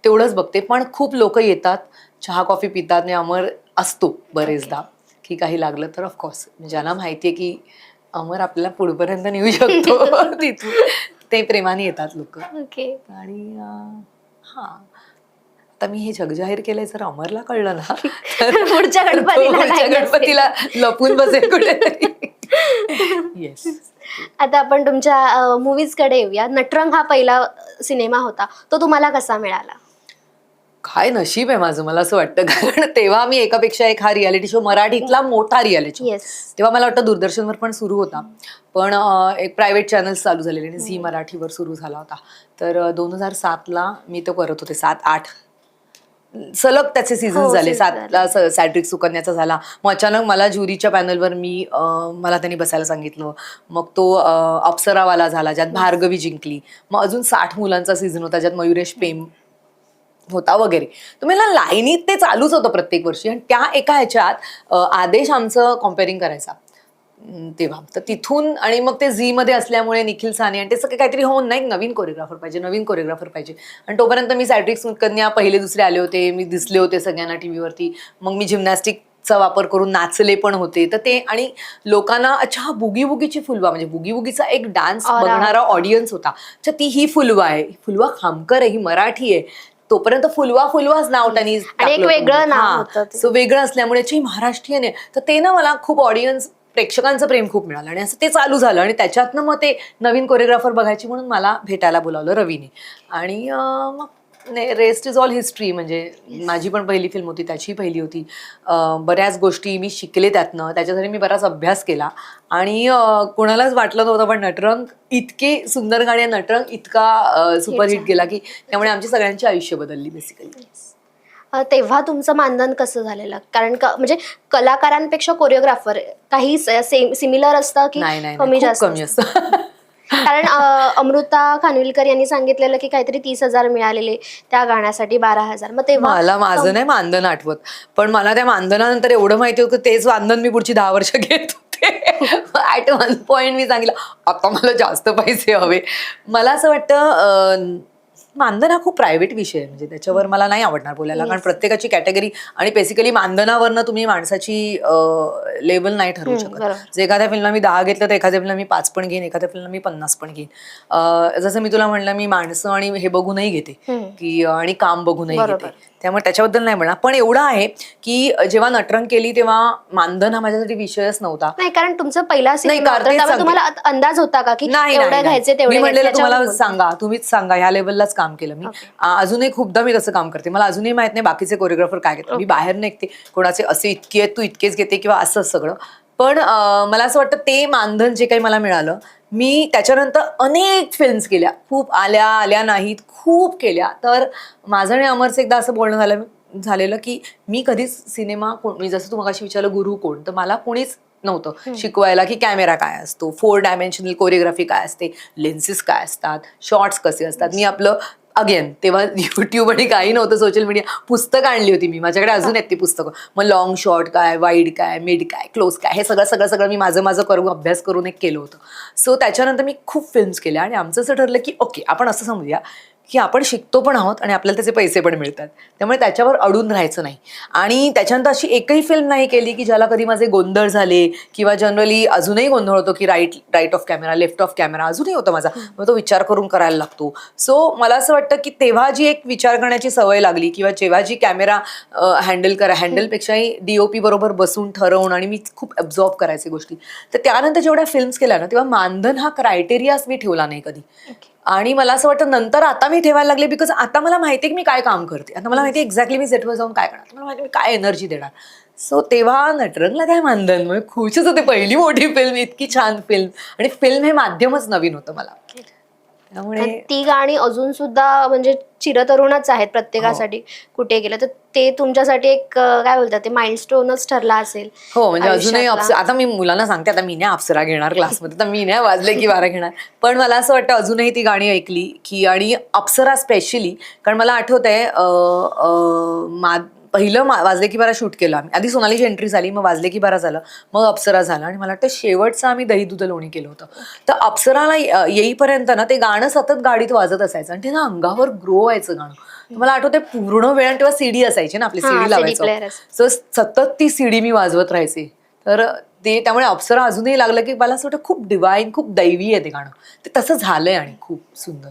S1: तेवढंच बघते. पण खूप लोक येतात, चहा कॉफी पितात आणि अमर असतो बरेचदा की काही लागलं तर. ऑफकोर्स ज्यांना माहितीये की अमर आपल्याला पुढपर्यंत नेऊ शकतो तिथून ते प्रेमाने येतात लोक.
S2: ओके.
S1: आणि हा, आता मी हे जग जाहीर केलंय, जर अमरला कळलं ना तर
S2: पुढच्या गणपतीला
S1: पुढच्या
S2: नाही
S1: गणपतीला लपून बसेल कुठेतरी. येस.
S2: आता आपण तुमच्या मूवीज कडे येऊया. नटरंग हा पहिला सिनेमा होता, तो तुम्हाला कसा मिळाला?
S1: काय नशीब आहे माझं, मला असं वाटतं. कारण तेव्हा मी एकापेक्षा एक हा रियालिटी शो, मराठीतला मोठा रियालिटी शो,
S2: येस.
S1: तेव्हा मला वाटतं दूरदर्शनवर पण सुरू होता, पण एक प्रायव्हेट चॅनल्स चालू झालेले आणि झी मराठीवर सुरू झाला होता. तर 2007ला मी तो करत होते, 7-8 सलग त्याचे सीझन झाले. 7ला सॅड्रिक सुकन्याचा झाला, मग अचानक मला ज्युरीच्या पॅनलवर मला त्यांनी बसायला सांगितलं. मग तो अप्सरावाला झाला ज्यात भार्गवी जिंकली. मग अजून 60 मुलांचा सीझन होता ज्यात मयुरेश पेम होता वगैरे. तुम्ही ना लाईनीत ते चालूच होतं प्रत्येक वर्षी. आणि त्या एका ह्याच्यात आदेश आमचं कॉम्पेअरिंग करायचा तेव्हा. तर तिथून आणि मग ते झी मध्ये असल्यामुळे निखिल साने आणि ते सगळं काहीतरी होऊन नाही, नवीन कोरिओग्राफर पाहिजे, नवीन कोरिओग्राफर पाहिजे. आणि तोपर्यंत मी सॅड्रिक सुकन्या पहिले दुसरे आले होते, मी दिसले होते सगळ्यांना टीव्हीवरती. मग मी जिम्नॅस्टिकचा वापर करून नाचले पण होते. तर ते आणि लोकांना अच्छा हा बुगी बुगीची फुलवा, म्हणजे बुगी बुगीचा एक डान्स बघणारा ऑडियन्स होता. अच्छा ती ही फुलवा आहे, फुलवा खामकर आहे, ही मराठी आहे. तोपर्यंत फुलवाच नाव त्यांनी
S2: एक वेगळं नाव होतं.
S1: सो वेगळं असल्यामुळे ची महाराष्ट्रीयन आहे. तर ते ना मला खूप ऑडियन्स प्रेक्षकांचं प्रेम खूप मिळालं आणि असं ते चालू झालं. आणि त्याच्यातनं मग ते नवीन कोरिओग्राफर बघायची म्हणून मला भेटायला बोलावलं रवीने. आणि मग रेस्ट इज ऑल हिस्ट्री. म्हणजे माझी पण पहिली फिल्म होती, त्याची पहिली होती. बऱ्याच गोष्टी मी शिकले त्यातनं, त्याच्यासाठी मी बराच अभ्यास केला. आणि कोणालाच वाटलं नव्हतं, पण नटरंग इतके सुंदर गाणे, नटरंग इतका सुपरहिट गेला की त्यामुळे आमची सगळ्यांची आयुष्य बदलली बेसिकली.
S2: तेव्हा तुमचं मानधन कसं झालेलं? कारण म्हणजे कलाकारांपेक्षा कोरिओग्राफर काही सिमिलर असतं की
S1: नाही,
S2: कमी
S1: खूप
S2: जास्त
S1: कमी असतं.
S2: कारण अमृता खानविलकर यांनी सांगितलेलं की काहीतरी 30,000 मिळालेले त्या गाण्यासाठी 12,000. मग तेव्हा
S1: मला माझं नाही मानधन आठवत, पण मला त्या मानधनानंतर एवढं माहिती होतं तेच मानधन मी पुढची 10 वर्ष घेत होते. ऍट वन पॉइंट मी सांगितलं आता मला जास्त पैसे हवे. मला असं वाटतं मानधन हा खूप प्रायव्हेट विषय आहे, म्हणजे त्याच्यावर मला नाही आवडणार बोलायला. कारण प्रत्येकाची कॅटेगरी आणि बेसिकली मानधनावरनं तुम्ही माणसाची लेवल नाही ठरवू शकत. जर एखाद्या फिल्मला मी 10 घेतलं तर एखाद्या फिल्मला मी 5 पण घेईन, एखाद्या फिल्मला मी 50 पण घेईन. जसं मी तुला म्हणलं, मी माणसं आणि हे बघूनही घेते की आणि काम बघूनही घेते, त्यामुळे त्याच्याबद्दल नाही म्हणणार. पण एवढं आहे की जेव्हा नटरंग केली तेव्हा मानधन हा माझ्यासाठी विषयच नव्हता.
S2: नाही, कारण तुमचा पहिला सिनेमा होता, त्यामुळे तुम्हाला अंदाज होता का की एवढं घ्यायचे तेवढे?
S1: मी म्हणलेलं तुम्हाला सांगा, तुम्हीच सांगा, ह्या लेवललाच काम केलं मी. अजूनही खूपदा मी तसं काम करते. मला अजूनही माहित नाही बाकीचे कोरिओग्राफर काय घेतात. मी बाहेर निघते, कोणाचे असे इतके आहेत तू इतकेच घेते किंवा असं सगळं. पण मला असं वाटतं ते मानधन जे काही मला मिळालं, मी त्याच्यानंतर अनेक फिल्म्स केल्या, खूप आल्या नाहीत, खूप केल्या. तर माझं आणि अमरचं एकदा असं बोलणं झालेलं की मी कधीच सिनेमा मी जसं तू मगाशी विचारलं गुरु कोण, तर मला कोणीच नव्हतं शिकवायला की कॅमेरा काय असतो, 4 डायमेन्शनल कोरिओग्राफी काय असते, लेन्सेस काय असतात, शॉर्ट्स कसे असतात. मी आपलं अगेन तेव्हा युट्यूब आणि काही नव्हतं, सोशल मीडिया, पुस्तकं आणली होती मी, माझ्याकडे अजून आहेत ती पुस्तकं. मग लॉंग शॉर्ट काय, वाईड काय, मिड काय, क्लोज काय, हे सगळं मी माझं करून अभ्यास करून एक केलं होतं. सो त्याच्यानंतर मी खूप फिल्म्स केल्या आणि आमचं असं ठरलं की ओके, आपण असं समजूया की आपण शिकतो पण आहोत आणि आपल्याला त्याचे पैसे पण मिळतात, त्यामुळे त्याच्यावर अडून राहायचं नाही. आणि त्याच्यानंतर अशी एकही फिल्म नाही केली की ज्याला कधी माझे गोंधळ झाले, किंवा जनरली अजूनही गोंधळ होतो की right of camera, left of camera अजूनही होतो माझा, मग तो विचार करून करायला लागतो. सो मला असं वाटतं की तेव्हा जी एक विचार करण्याची सवय लागली, किंवा जेव्हा जी कॅमेरा हँडलपेक्षाही DOP बरोबर बसून ठरवून, आणि मी खूप अब्झॉर्ब करायचे गोष्टी, तर त्यानंतर जेवढ्या फिल्म्स केल्या ना, तेव्हा मानधन हा क्रायटेरियाच मी ठेवला नाही कधी. आणि मला असं वाटतं नंतर आता मी ठेवायला लागले, बिकॉज आता मला माहिती आहे की मी काय काम करते, आता मला माहिती आहे एक्झॅक्टली मी सेटवर जाऊन काय करणार, मला माहिती मी काय एनर्जी देणार. सो तेव्हा नटरंगला काय मानधन, मग खुशच होते, पहिली मोठी फिल्म, इतकी छान फिल्म, आणि फिल्म हे माध्यमच नवीन होतं मला. त्यामुळे
S2: आणि ती गाणी अजून सुद्धा म्हणजे चिरतरुणच आहेत प्रत्येकासाठी. कुठे गेलं तर ते तुमच्यासाठी एक काय बोलतात ते माइलस्टोनच ठरला असेल
S1: हो, म्हणजे अजूनही
S2: आयुष्यातला.
S1: आता मी मुलांना सांगते, आता मी नाही अप्सरा घेणार क्लासमध्ये, तर मी नाही वाजले की वारा घेणार. पण मला असं वाटतं अजूनही ती गाणी ऐकली की, आणि अप्सरा स्पेशली, कारण मला आठवतंय पहिलं वाजले की बारा शूट केलं आम्ही. आधी सोनालीची एंट्री झाली, मग वाजले की बारा झालं, मग अप्सरा झालं, आणि मला वाटतं शेवटचं आम्ही दही दूध लोणी केलं होतं. तर अप्सराला येईपर्यंत ना ते गाणं सतत गाडीत वाजत असायचं, आणि ते ना अंगावर ग्रो व्हायचं गाणं. तर मला आठवतंय पूर्ण वेळ, आणि तेव्हा सीडी असायची ना, आपली
S2: हा,
S1: सीडी
S2: CD
S1: लावायचं,
S2: player
S1: तर सतत ती सीडी मी वाजवत राहायचे. तर ते त्यामुळे अप्सरा अजूनही लागलं की मला असं वाटतं खूप डिवाईन, खूप दैवी आहे ते गाणं. ते तसं झालंय आणि खूप सुंदर.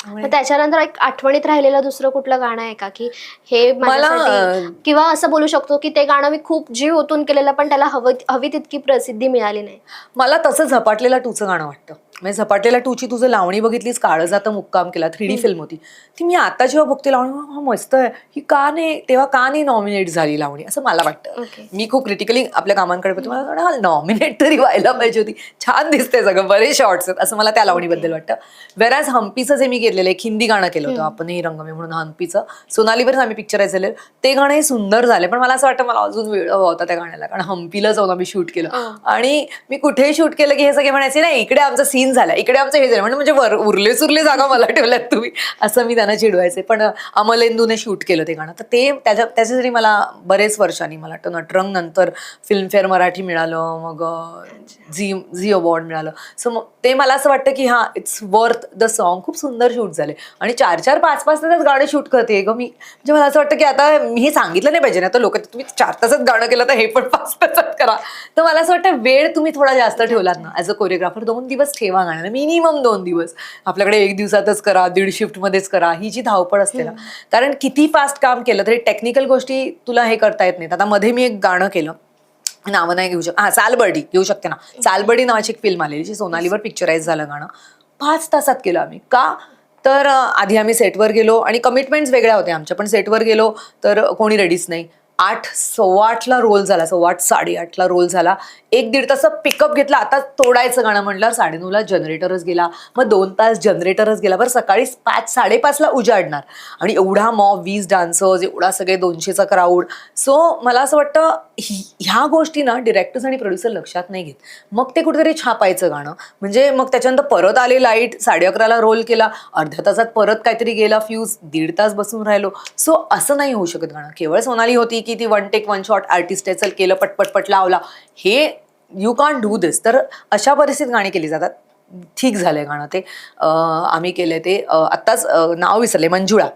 S2: मग त्याच्यानंतर एक आठवणीत राहिलेलं दुसरं कुठलं गाणं आहे का की हे
S1: मला
S2: माझ्यासाठी, किंवा असं बोलू शकतो की ते गाणं मी खूप जीव ओतून केलेलं पण त्याला हवी तितकी प्रसिद्धी मिळाली नाही?
S1: मला तसं झपाटलेला टूचं गाणं वाटतं. म्हणजे झपाटलेला टूची तुझं लावणी बघितलीस, काळं जातं मुक्काम केला, 3D फिल्म होती ती. मी आता जेव्हा बघते लावणी, हा मस्त आहे, ही का नाही तेव्हा का नाही नॉमिनेट झाली लावणी, असं मला वाटतं. मी खूप क्रिटिकली आपल्या कामांकडे बघते, मला वाटतं हा नॉमिनेट तरी व्हायला पाहिजे होती, छान दिसते सगळं, बरेच शॉर्ट्स आहेत, असं मला त्या लावणीबद्दल वाटतं. वेराज हम्पीचं जे मी घेतलेलं एक हिंदी गाणं केलं होतं, आपणही रंगमे म्हणून, हम्पीचं सोनालीवरच आम्ही पिक्चराइज झालेलं, ते गाणंही सुंदर झाले. पण मला असं वाटतं मला अजून वेळ हवा होता त्या गाण्याला, कारण हम्पीला जाऊन आम्ही शूट केलं, आणि मी कुठेही शूट केलं की हे सगळे म्हणायचे नाही इकडे आमचा सीन झाला, इकडे आमचं हे झालं, म्हणजे उरले सुरले जागा मला ठेवल्यात तुम्ही, असं मी त्यांना चिडवायचे. पण अमलेंदूने शूट केलं ते गाणं, तर ते त्याच्यासाठी मला बरेच वर्षांनी, मला वाटतं नटरंग नंतर फिल्मफेअर मराठी मिळालं, मग झी अवॉर्ड मिळालं. सो मग ते मला असं वाटतं की हा इट्स वर्थ द सॉन्ग. खूप सुंदर शूट झाले, आणि 4-4, 5-5 तासात गाणं शूट करते ग मी. म्हणजे मला असं वाटतं की आता मी हे सांगितलं नाही पाहिजे ना, तर लोक तुम्ही 4 तासात गाणं केलं तर हे पण 5 तासात करा. तर मला असं वाटतं वेळ तुम्ही थोडा जास्त ठेवलात ना ऍज अ कोरिओग्राफर, 2 दिवस ठेवा गाण्याला, मिनिमम 2 दिवस. आपल्याकडे 1 दिवसातच करा, 1.5 शिफ्टमध्येच करा, ही जी धावपळ असते ना, कारण किती फास्ट काम केलं तरी टेक्निकल गोष्टी तुला हे करता येत नाहीत. आता मध्ये मी एक गाणं केलं, नावं नाही घेऊ शकत, सालबर्डी घेऊ शकते ना, सालबर्डी नावाची एक फिल्म आलेली जी सोनालीवर पिक्चराइज झालं गाणं, 5 तासात केलं आम्ही. का तर आधी आम्ही सेटवर गेलो, आणि कमिटमेंट्स वेगळ्या होत्या आमच्या, पण सेटवर गेलो तर कोणी रेडीच नाही. 8:15ला रोल झाला, 8:15 8:30ला रोल झाला, 1-1.5 तास पिकअप घेतला. आता तोडायचं गाणं म्हटलं, 9:30ला जनरेटरच गेला, मग 2 तास जनरेटरच गेला, बरं सकाळी 5-5:30ला उजाडणार, आणि एवढा मॉब, 20 डान्सर्स, एवढा सगळे 200चा क्राऊड. सो मला असं वाटतं ह्या गोष्टी ना डिरेक्टर्स आणि प्रोड्युसर लक्षात नाही घेत. मग ते कुठेतरी छापायचं गाणं, म्हणजे मग त्याच्यानंतर परत आले लाईट, 11:30ला रोल केला, अर्ध्या तासात परत काहीतरी गेला फ्यूज, 1.5 तास बसून राहिलो. सो असं नाही होऊ शकत गाणं. केवळ सोनाली होती की ती 1 टेक 1 शॉट आर्टिस्ट आहे, चल केलं पटपट लावला, हे यू कांट डू दिस. तर अशा परिस्थितीत गाणी केली जातात. ठीक झालंय गाणं ते, आम्ही केलंय ते, आत्ताच नाव विसरले, मंजुळा.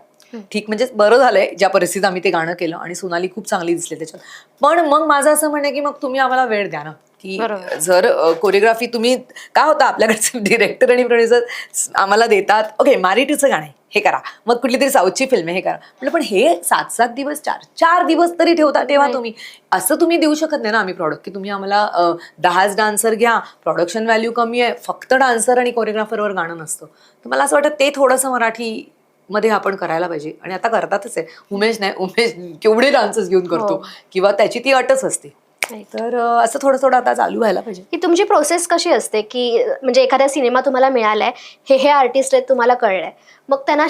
S1: ठीक, म्हणजे बरं झालंय ज्या परिस्थितीत आम्ही ते गाणं केलं, आणि सोनाली खूप चांगली दिसली त्याच्यात. पण मग माझं असं म्हणणं की मग तुम्ही आम्हाला वेळ द्या ना, की जर कोरिओग्राफी तुम्ही, काय होतं आपल्याकडचे डिरेक्टर आणि प्रोड्युसर आम्हाला देतात, ओके मारिटीचं गाणं आहे हे करा, मग कुठली तरी साऊथची फिल्म आहे हे करा, म्हटलं पण हे 7-7 दिवस, 4 दिवस तरी ठेवता तेव्हा तुम्ही. असं तुम्ही देऊ शकत नाही ना आम्ही प्रॉडक्ट, की तुम्ही आम्हाला 10 डान्सर घ्या, प्रोडक्शन व्हॅल्यू कमी आहे, फक्त डान्सर आणि कोरिओग्राफरवर गाणं नसतं. तर मला असं वाटतं ते थोडंसं मराठी मध्ये आपण करायला पाहिजे, आणि आता करतातच आहे. उमेश नाही, उमेश केवढे डान्सर्स घेऊन करतो, किंवा त्याची ती अटच असते. तर असं थोडं थोडं आता चालू व्हायला पाहिजे.
S2: की तुमची प्रोसेस कशी असते, की म्हणजे एखादा सिनेमा तुम्हाला मिळालाय, हे आर्टिस्ट आहेत तुम्हाला कळलंय, मग त्यांना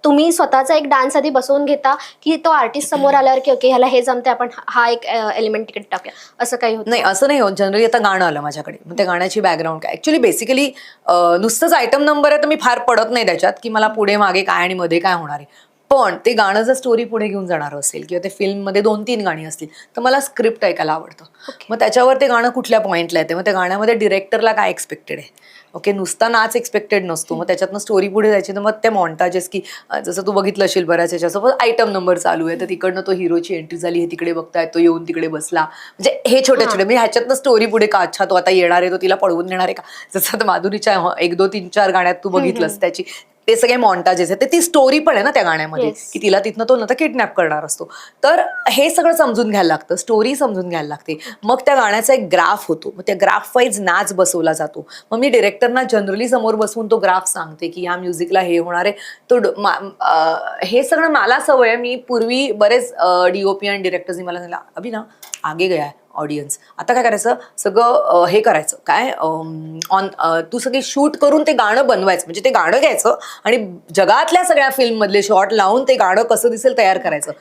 S2: तुम्ही स्वतःचा एक डान्स आधी बसवून घेता, की तो आर्टिस्ट समोर आल्यावर की ओके ह्याला हे जमते, आपण हा एक एलिमेंट तिकडे टाकूया, असं काही होत
S1: नाही? असं नाही होत. जनरली आता गाणं आलं माझ्याकडे, मग त्या गाण्याची बॅकग्राऊंड काय, ऍक्च्युली बेसिकली नुसतंच आयटम नंबर आहे तर मी फार पडत नाही त्याच्यात, की मला पुढे मागे काय आणि मध्ये काय होणार आहे. पण ते गाणं जर स्टोरी पुढे घेऊन जाणार असेल, किंवा ते फिल्ममध्ये 2-3 गाणी असतील, तर मला स्क्रिप्ट ऐकायला आवडतं. मग त्याच्यावर ते गाणं कुठल्या पॉईंटला येते, मग त्या गाण्यामध्ये डिरेक्टरला काय एक्सपेक्टेड आहे, ओके नुसता नाच एक्सपेक्टेड नसतो, मग त्याच्यातनं स्टोरी पुढे जायची, तर मग ते मॉन्टाजेस, की जसं तू बघितलं असेल बऱ्याच ह्याच्या, सपोज आयटम नंबर चालू आहे, तर तिकडनं तो हिरोची एंट्री झाली, हे तिकडे बघताय, तो येऊन तिकडे बसला, म्हणजे हे छोटे छोटे, म्हणजे ह्याच्यातनं स्टोरी पुढे का, अच्छा तो आता येणार आहे, तो तिला पळवून नेणार आहे का, जसं आता माधुरीच्या 1, 2, 3, 4 गाण्यात तू बघितलंस त्याची, ते सगळे मॉन्टाजेस आहेत, ती स्टोरी पण आहे ना त्या गाण्यामध्ये, की तिला तिथनं तो नंतर किडनॅप करणार असतो. तर हे सगळं समजून घ्यायला लागतं, स्टोरी समजून घ्यायला लागते, मग त्या गाण्याचा एक ग्राफ होतो, मग त्या ग्राफ वाईज नाच बसवला जातो. मग मी डिरेक्टरना जनरली समोर बसवून तो ग्राफ सांगते, की या म्युझिकला हे होणार आहे, तो हे सगळं मला सवय आहे. मी पूर्वी बरेच डीओपी आणि डिरेक्टर्सनी मला सांगितलं, अभि ना आगे गया है, ऑडियन्स. आता काय करायचं, सगळं हे करायचं काय तू सगळी शूट करून ते गाणं बनवायचं, म्हणजे ते गाणं घ्यायचं आणि जगातल्या सगळ्या फिल्ममधले शॉट लावून ते गाणं कसं दिसेल तयार करायचं.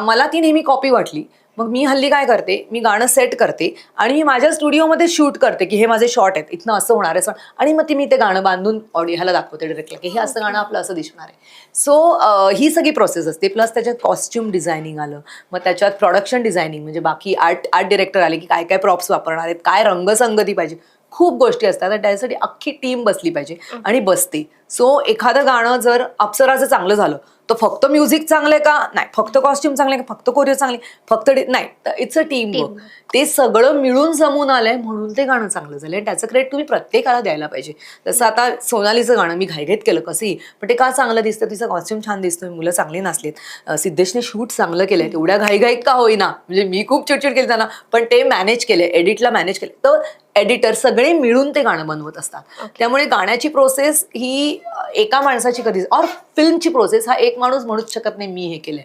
S1: मला ती नेहमी कॉपी वाटली. मग मी हल्ली काय करते, मी गाणं सेट करते आणि मी माझ्या स्टुडिओमध्ये शूट करते की हे माझे शॉट आहेत, इथनं असं होणार आहे आणि मग मी ते गाणं बांधून ह्याला दाखवते डिरेक्टला की हे असं गाणं आपलं असं दिसणार आहे. सो ही सगळी प्रोसेस असते. प्लस त्याच्यात कॉस्ट्युम डिझायनिंग आलं, मग त्याच्यात प्रोडक्शन डिझायनिंग म्हणजे बाकी आर्ट डिरेक्टर आले की काय काय प्रॉप्स वापरणार आहेत, काय रंगसंगती पाहिजे, खूप गोष्टी असतात. तर त्यासाठी अख्खी टीम बसली पाहिजे आणि बसते. सो एखादं गाणं जर अप्सराचं चांगलं झालं तर फक्त म्युझिक चांगलंय का नाही, फक्त कॉस्ट्युम चांगले का, फक्त कोरिओ चांगले, फक्त नाही, इट्स अ टीम वर्क. ते सगळं मिळून जमून आलंय म्हणून ते गाणं चांगलं झालंय. त्याचं क्रेडिट तुम्ही प्रत्येकाला द्यायला पाहिजे. जसं आता सोनालीचं गाणं मी घाईघाईत केलं कसंही, पण ते का चांगलं दिसतं, तिचं कॉस्ट्युम छान दिसतोय, मुलं चांगली नाचलीत, सिद्धेशने शूट चांगलं केलंय, तेवढ्या घाईघाईत का होईना, म्हणजे मी खूप चिडचिड केली त्यांना, पण ते मॅनेज केले, एडिटला मॅनेज केले. तर एडिटर सगळे मिळून ते गाणं बनवत असतात. त्यामुळे गाण्याची प्रोसेस ही एका माणसाची कधीच, और फिल्मची प्रोसेस हा एक माणूस म्हणूच शकत नाही मी हे केलंय.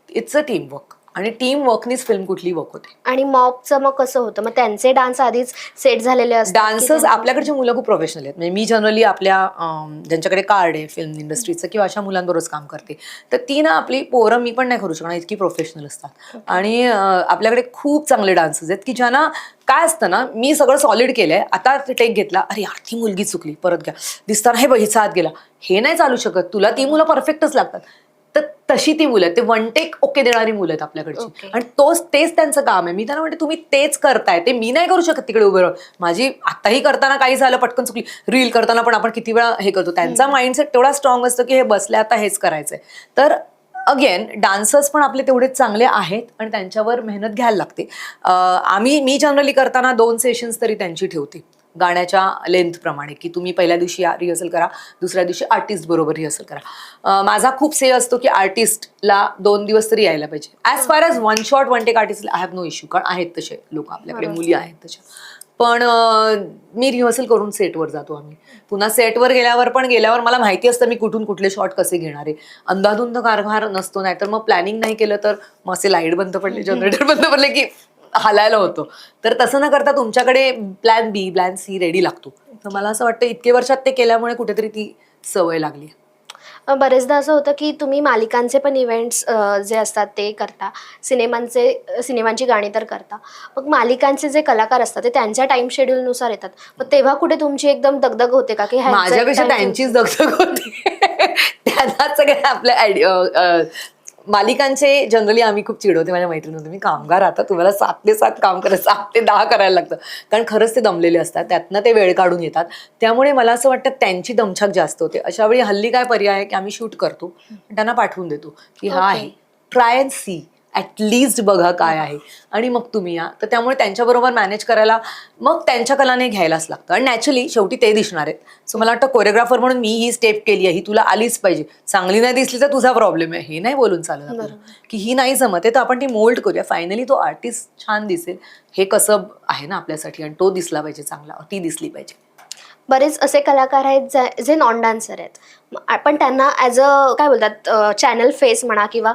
S1: इट्स अ टीम वर्क आणि टीम वर्कनीच फिल्म कुठली वर्क होते.
S2: आणि मॉपचं मग कसं होतं, मग त्यांचे डान्स आधीच सेट झालेले असतात?
S1: डान्सर्स आपल्याकडची मुलं खूप प्रोफेशनल आहेत. म्हणजे मी जनरली आपल्या ज्यांच्याकडे कार्ड आहे फिल्म इंडस्ट्रीचं किंवा अशा मुलांबरोबरच काम करते, तर ती ना आपली पोरं मी पण नाही करू शकणार इतकी प्रोफेशनल असतात. आणि आपल्याकडे खूप चांगले डान्सर्स आहेत की ज्यांना काय असतं ना, मी सगळं सॉलिड केलंय, आता टेक घेतला, अरे यार ती मुलगी चुकली, परत घ्या, दिसताना हे हिचा हात गेला, हे नाही चालू शकत, तुला ती मुलं परफेक्टच लागतात. तर तशी ती मुलं आहेत, ते वन टेक ओके देणारी मुलं आहेत आपल्याकडची. आणि तेच त्यांचं काम आहे. मी त्यांना म्हणते तुम्ही तेच करताय, ते मी नाही करू शकत तिकडे उभे राहून. माझी आताही करताना काही झालं पटकन चुकली, रील करताना पण आपण किती वेळा हे करतो, त्यांचा माइंडसेट तेवढा स्ट्रॉंग असतो की हे बसले आता हेच करायचंय. तर अगेन डान्सर्स पण आपले तेवढेच चांगले आहेत आणि त्यांच्यावर मेहनत घ्यायला लागते. मी जनरली करताना 2 सेशन्स तरी त्यांची ठेवते गाण्याच्या लेंथ प्रमाणे, की तुम्ही पहिल्या दिवशी रिहर्सल करा, दुसऱ्या दिवशी आर्टिस्ट बरोबर रिहर्सल करा. माझा खूप से असतो की आर्टिस्टला 2 दिवस तरी यायला पाहिजे. As far as one shot one take artist I have no issue, कारण आहेत तसे लोक आपल्याकडे, मुली आहेत तशा. पण मी रिहर्सल करून सेटवर जातो आम्ही. पुन्हा सेटवर गेल्यावर मला माहिती असतं मी कुठून कुठले शॉट कसे घेणार आहे. अंधाधुंद कारभार नसतो. नाहीतर मग प्लॅनिंग नाही केलं तर मग असे लाईट बंद पडले, जनरेटर बंद पडले की हलायला होतो. तर तसं न करता तुमच्याकडे प्लॅन बी प्लॅन सी रेडी लागतो. तर मला असं वाटतं इतके वर्षात ते केल्यामुळे कुठेतरी ती सवय लागली.
S2: बरेचदा असं होतं की तुम्ही मालिकांचे पण इव्हेंट्स जे असतात ते करता, सिनेमांची गाणी तर करता, मग मालिकांचे जे कलाकार असतात ते त्यांच्या टाइम शेड्यूलनुसार येतात, मग तेव्हा कुठे तुमची एकदम दगदग होते का की
S1: माझ्यापेक्षा त्यांचीच दगदग होती. त्यांना सगळ्या आपल्या मालिकांचे जनरली आम्ही खूप चिडवते. माझ्या मैत्रिणी होते, मी कामगार, आता तुम्हाला 7 ते 7 काम करायचं, 7 ते 10 करायला लागतं, कारण खरंच ते दमलेले असतात, त्यातनं ते वेळ काढून येतात. त्यामुळे मला असं वाटतं त्यांची दमछाक जास्त होते. अशा वेळी हल्ली काय पर्याय आहे की आम्ही शूट करतो, त्यांना पाठवून देतो की हा आहे, ट्राय अँड सी, ॲटलिस्ट बघा काय आहे आणि मग तुम्ही या. तर त्यामुळे त्यांच्याबरोबर मॅनेज करायला मग त्यांच्या कलाने घ्यायलाच लागतं. आणि नॅचरली शेवटी ते दिसणार आहेत. सो मला वाटतं कोरिओग्राफर म्हणून मी ही स्टेप केली आहे, ही तुला आलीच पाहिजे, चांगली नाही दिसली तर तुझा प्रॉब्लेम आहे, हे नाही बोलून चालत आपल्याला की ही नाही जमत आहे, तर आपण ती मोल्ड करूया. फायनली तो आर्टिस्ट छान दिसेल, हे कसं आहे ना आपल्यासाठी, आणि तो दिसला पाहिजे चांगला, ती दिसली पाहिजे.
S2: बरेच असे कलाकार आहेत जे नॉन डान्सर आहेत, पण त्यांना ॲज अ काय बोलतात चॅनल फेस म्हणा किंवा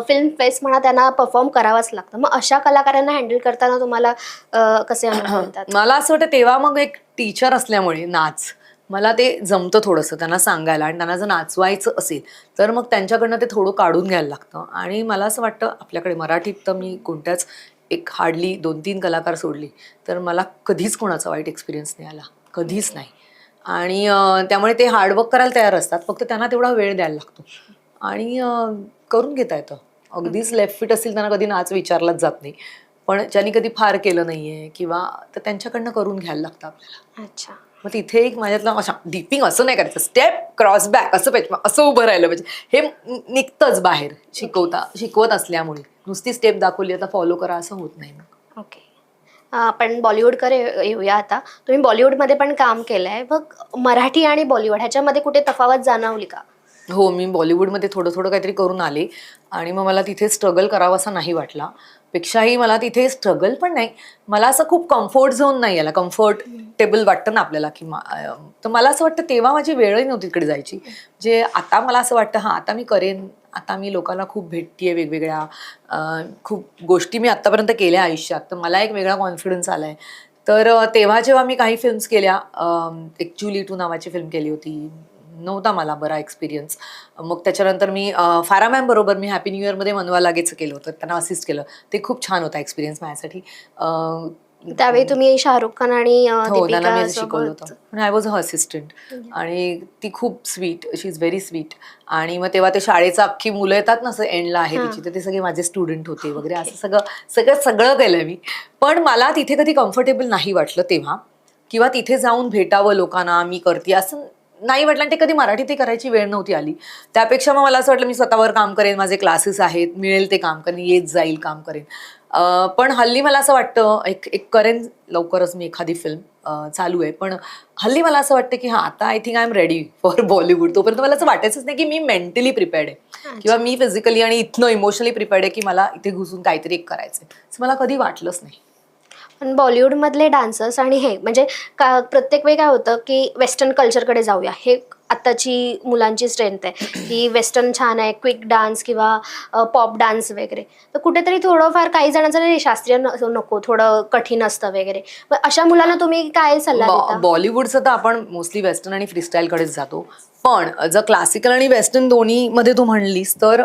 S2: फिल्म फेस म्हणा, त्यांना परफॉर्म करावंच लागतं. मग अशा कलाकारांना हँडल करताना तुम्हाला कसे अनुभव येतात?
S1: मला असं वाटतं तेव्हा मग एक टीचर असल्यामुळे नाच मला ते जमतं थोडंसं त्यांना सांगायला, आणि त्यांना जर नाचवायचं असेल तर मग त्यांच्याकडनं ते थोडं काढून घ्यायला लागतं. आणि मला असं वाटतं आपल्याकडे मराठीत तर मी कोणत्याच एक हार्डली 2-3 कलाकार सोडली तर मला कधीच कोणाचा वाईट एक्सपिरियन्स नाही आला, कधीच नाही. आणि त्यामुळे ते हार्डवर्क करायला तयार असतात, फक्त त्यांना तेवढा वेळ द्यायला लागतो आणि करून घेता येतं. अगदीच लेफ्ट फिट असतील त्यांना कधी नाच विचारलाच जात नाही, पण ज्यांनी कधी फार केलं नाहीये किंवा तर त्यांच्याकडनं करून घ्यायला लागतं आपल्याला.
S2: अच्छा.
S1: मग तिथे एक माझ्यातलं अशा डिपिंग असं नाही करायचं, स्टेप क्रॉस बॅक असं पाहिजे, असं उभं राहिलं पाहिजे, हे निघतंच बाहेर शिकवत असल्यामुळे. नुसती स्टेप दाखवली आता फॉलो करा असं होत नाही मग.
S2: ओके. आपण बॉलिवूडकडे येऊया आता. तुम्ही बॉलिवूडमध्ये पण काम केलं आहे, मग मराठी आणि बॉलिवूड ह्याच्यामध्ये कुठे तफावत जाणवली का?
S1: हो, मी बॉलिवूडमध्ये थोडं काहीतरी करून आले आणि मग मला तिथे स्ट्रगल करावा असा नाही वाटला. पेक्षाही मला तिथे स्ट्रगल पण नाही, मला असं खूप कम्फर्ट झोन नाही आला. कम्फर्टेबल वाटतं ना आपल्याला की तर मला असं वाटतं तेव्हा माझी वेळही नव्हती तिकडे जायची. जे आता मला असं वाटतं हां आता मी करेन, आता मी लोकांना खूप भेटतीये वेगवेगळ्या खूप गोष्टी मी आत्तापर्यंत केल्या आयुष्यात, तर मला एक वेगळा कॉन्फिडन्स आलाय. तर तेव्हा जेव्हा मी काही फिल्म्स केल्या, एक जुली 2 नावाची फिल्म केली होती, नव्हता मला बरा एक्सपिरियन्स. मग त्याच्यानंतर मी फारा मॅम बरोबर मी हॅपी न्यू इयरमध्ये मनवा लागेचं केलं होतं, त्यांना असिस्ट केलं. ते खूप छान होता एक्सपिरियन्स माझ्यासाठी.
S2: त्यावेळी तुम्ही शाहरुख खान आणि
S1: हो, त्यांना मी
S2: दीपिका
S1: शिकवलं होतं. पण आय वॉज अ असिस्टंट. आणि ती खूप sweet, she is very sweet. आणि मग तेव्हा ते शाळेचं अख्खी मुलं येतात ना, असं एंडला आहे तिची, तर ते सगळे माझे स्टुडंट होते वगैरे, असं सगळं सगळं सगळं केलं मी. पण मला तिथे कधी कम्फर्टेबल नाही वाटलं तेव्हा, किंवा तिथे जाऊन भेटावं लोकांना, मी करते असं नाही वाटलं. आणि ते कधी मराठीतही करायची वेळ नव्हती आली. त्यापेक्षा मग मला असं वाटलं मी स्वतःवर काम करेन, माझे क्लासेस आहेत, मिळेल ते काम करेन, येत जाईल काम करेन. पण हल्ली मला असं वाटतं एक एक करेन लवकरच मी एखादी फिल्म, चालू आहे. पण हल्ली मला असं वाटतं की आता I think I am ready for Bollywood. तोपर्यंत मला असं वाटायचंच नाही की मी मेंटली प्रिपेअर्ड आहे, किंवा मी फिजिकली आणि इथनं इमोशनली प्रिपेअर्ड आहे की मला इथे घुसून काहीतरी एक करायचंय, असं मला कधी वाटलंच नाही.
S2: पण बॉलिवूडमधले डान्सर्स आणि हे म्हणजे प्रत्येक वेळी काय होतं की वेस्टर्न कल्चरकडे जाऊया, हे आत्ताची मुलांची स्ट्रेंथ आहे की वेस्टर्न छान आहे, क्विक डान्स किंवा पॉप डान्स वगैरे. तर कुठेतरी थोडंफार काही जणांचं नाही, शास्त्रीय नको, थोडं कठीण असतं वगैरे. मग अशा मुलांना तुम्ही काय सल्ला देता?
S1: बॉलिवूडचं तर आपण मोस्टली वेस्टर्न आणि फ्रीस्टाईलकडेच जातो. पण जर क्लासिकल आणि वेस्टर्न दोन्हीमध्ये तू म्हणलीस तर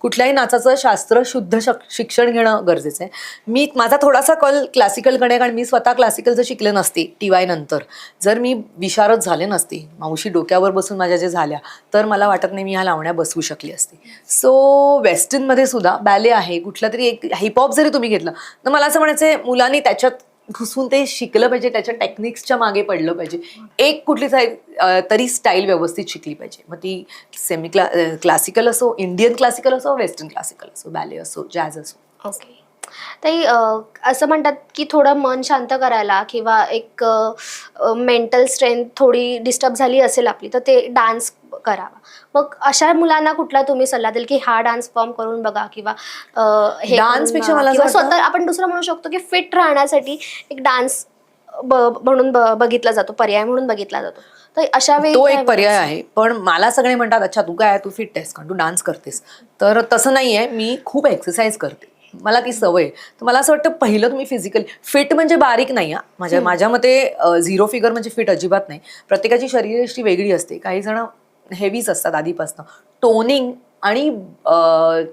S1: कुठल्याही नाचाचं शास्त्र शुद्ध शिक्षण घेणं गरजेचं आहे. माझा थोडासा कल क्लासिकलकडे, कारण मी स्वतः क्लासिकलचं शिकले नसते TY नंतर. जर मी विशारद झाले नसते, मावशी डोक्यावर बसून माझ्या जे झाल्या, तर मला वाटत नाही मी ह्या लावण्या बसवू शकली असते. सो वेस्टर्नमध्ये सुद्धा बॅले आहे, कुठला तरी एक हिपहॉप जरी तुम्ही घेतलं, तर मला असं म्हणायचं मुलांनी त्याच्यात घुसून ते शिकलं पाहिजे, त्याच्या टेक्निक्सच्या मागे पडलं पाहिजे. एक कुठली तरी स्टाईल व्यवस्थित शिकली पाहिजे. मग ती सेमी क्लासिकल असो, इंडियन क्लासिकल असो, वेस्टर्न क्लासिकल असो, बॅले असो, जॅझ असो.
S2: ओके. ताई, असं म्हणतात की थोडं मन शांत करायला किंवा एक मेंटल स्ट्रेंथ थोडी डिस्टर्ब झाली असेल आपली, तर ते डान्स करावा. मग अशा मुलांना कुठला तुम्ही सल्ला द्याल की हा डान्स फॉर्म करून बघा, किंवा हे
S1: डान्सपेक्षा
S2: करून बघा,
S1: मला असं
S2: किंवा
S1: वाटतं
S2: स्वतः आपण दुसरं म्हणू शकतो की फिट राहण्यासाठी एक डान्स म्हणून बघितला जातो, पर्याय म्हणून बघितला जातो. तर अशा वेळी
S1: तो
S2: काय
S1: एक पर्याय
S2: करायचं?
S1: आहे. पण मला सगळे म्हणतात, अच्छा तू काय तू फिट आहेस कारण तू डान्स करतेस. तर तसं नाहीये, मी खूप एक्सरसाइज करते, मला ती सवय आहे. तर मला असं वाटतं पहिलं तुम्ही फिजिकली फिट म्हणजे बारीक नाही. माझ्या मते झिरो फिगर म्हणजे फिट अजिबात नाही. प्रत्येकाची शरीरयष्टी वेगळी असते. काही जण हेवीच असतात आधीपासून. टोनिंग आणि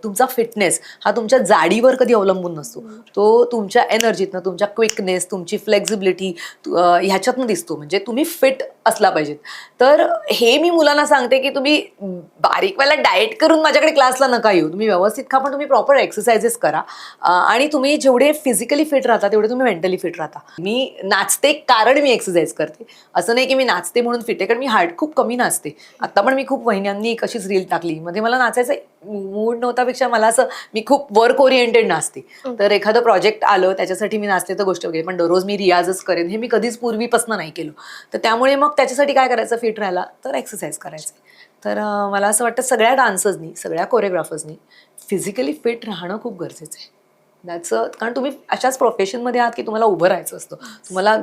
S1: तुमचा फिटनेस हा तुमच्या जाडीवर कधी अवलंबून नसतो. तो तुमच्या एनर्जीतनं, तुमच्या क्विकनेस, तुमची फ्लेक्झिबिलिटी ह्याच्यातनं दिसतो. म्हणजे तुम्ही फिट असला पाहिजेत. तर हे मी मुलांना सांगते की तुम्ही बारीकवाला डाएट करून माझ्याकडे क्लासला नका येऊ. तुम्ही व्यवस्थित खा, पण तुम्ही प्रॉपर एक्सरसाइजेस करा. आणि तुम्ही जेवढे फिजिकली फिट राहता तेवढे तुम्ही मेंटली फिट राहता. मी नाचते कारण मी एक्सरसाइज करते, असं नाही की मी नाचते म्हणून फिट आहे. कारण मी हार्ट खूप कमी नाचते. आता पण मी खूप महिन्यांनी एक अशीच रील टाकली, मध्ये मला नाचायचा मूड नव्हता, पेक्षा मला असं मी खूप वर्क ओरिएंटेड नाचते. तर एखादं प्रोजेक्ट आलं त्याच्यासाठी मी नाचते तर गोष्ट वगैरे, पण दररोज मी रियाजच करेन हे मी कधीच पूर्वीपासून नाही केलं. तर त्यामुळे मग त्याच्यासाठी काय करायचं, फिट राहायला तर एक्सरसाइज करायचं. तर मला असं वाटतं सगळ्या डान्सर्सनी, सगळ्या कोरिओग्राफर्सनी फिजिकली फिट राहणं खूप गरजेचं आहे. कारण तुम्ही अशाच प्रोफेशनमध्ये आहात की तुम्हाला उभं राहायचं असतं, तुम्हाला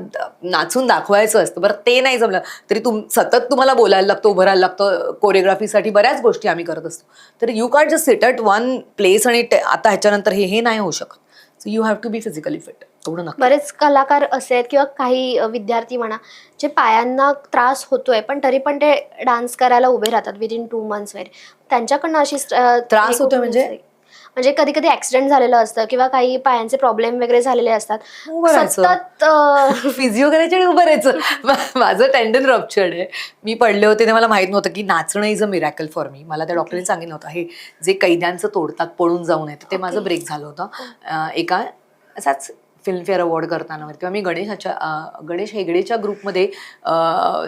S1: नाचून दाखवायचं असतं. बरं ते नाही जमलं तरी सतत तुम्हाला बोलायला लागतं, उभं राहायला लागतं. कोरिओग्राफीसाठी बऱ्याच गोष्टी आम्ही करत असतो. तर you can't just sit at one place आणि आता ह्याच्यानंतर हे नाही होऊ शकत. So you have to be physically fit. एवढं नक्की.
S2: बरेच कलाकार असे आहेत किंवा काही विद्यार्थी म्हणा, जे पायांना त्रास होतोय पण तरी पण ते डान्स करायला उभे राहतात विदिन 2 months वगैरे. त्यांच्याकडनं अशी
S1: त्रास होतोय म्हणजे
S2: म्हणजे कधी कधी ऍक्सिडेंट झालेलं असतं किंवा काही पायांचे प्रॉब्लेम वगैरे झालेले असतात,
S1: उभं राहायचं,
S2: सतत
S1: फिजिओ करायचे आणि उभं राहायचं. माझं टेंडन रप्चर्ड आहे, मी पडले होते ते मला माहित नव्हतं की नाचणं is a miracle for me. मला त्या डॉक्टरने सांगितलं होतं हे जे कैद्यांचं तोडतात पळून जाऊ नये, ते माझं ब्रेक झालं होतं एका असाच फिल्मफेअर अवॉर्ड करताना. किंवा मी गणेश हेगडेच्या ग्रुपमध्ये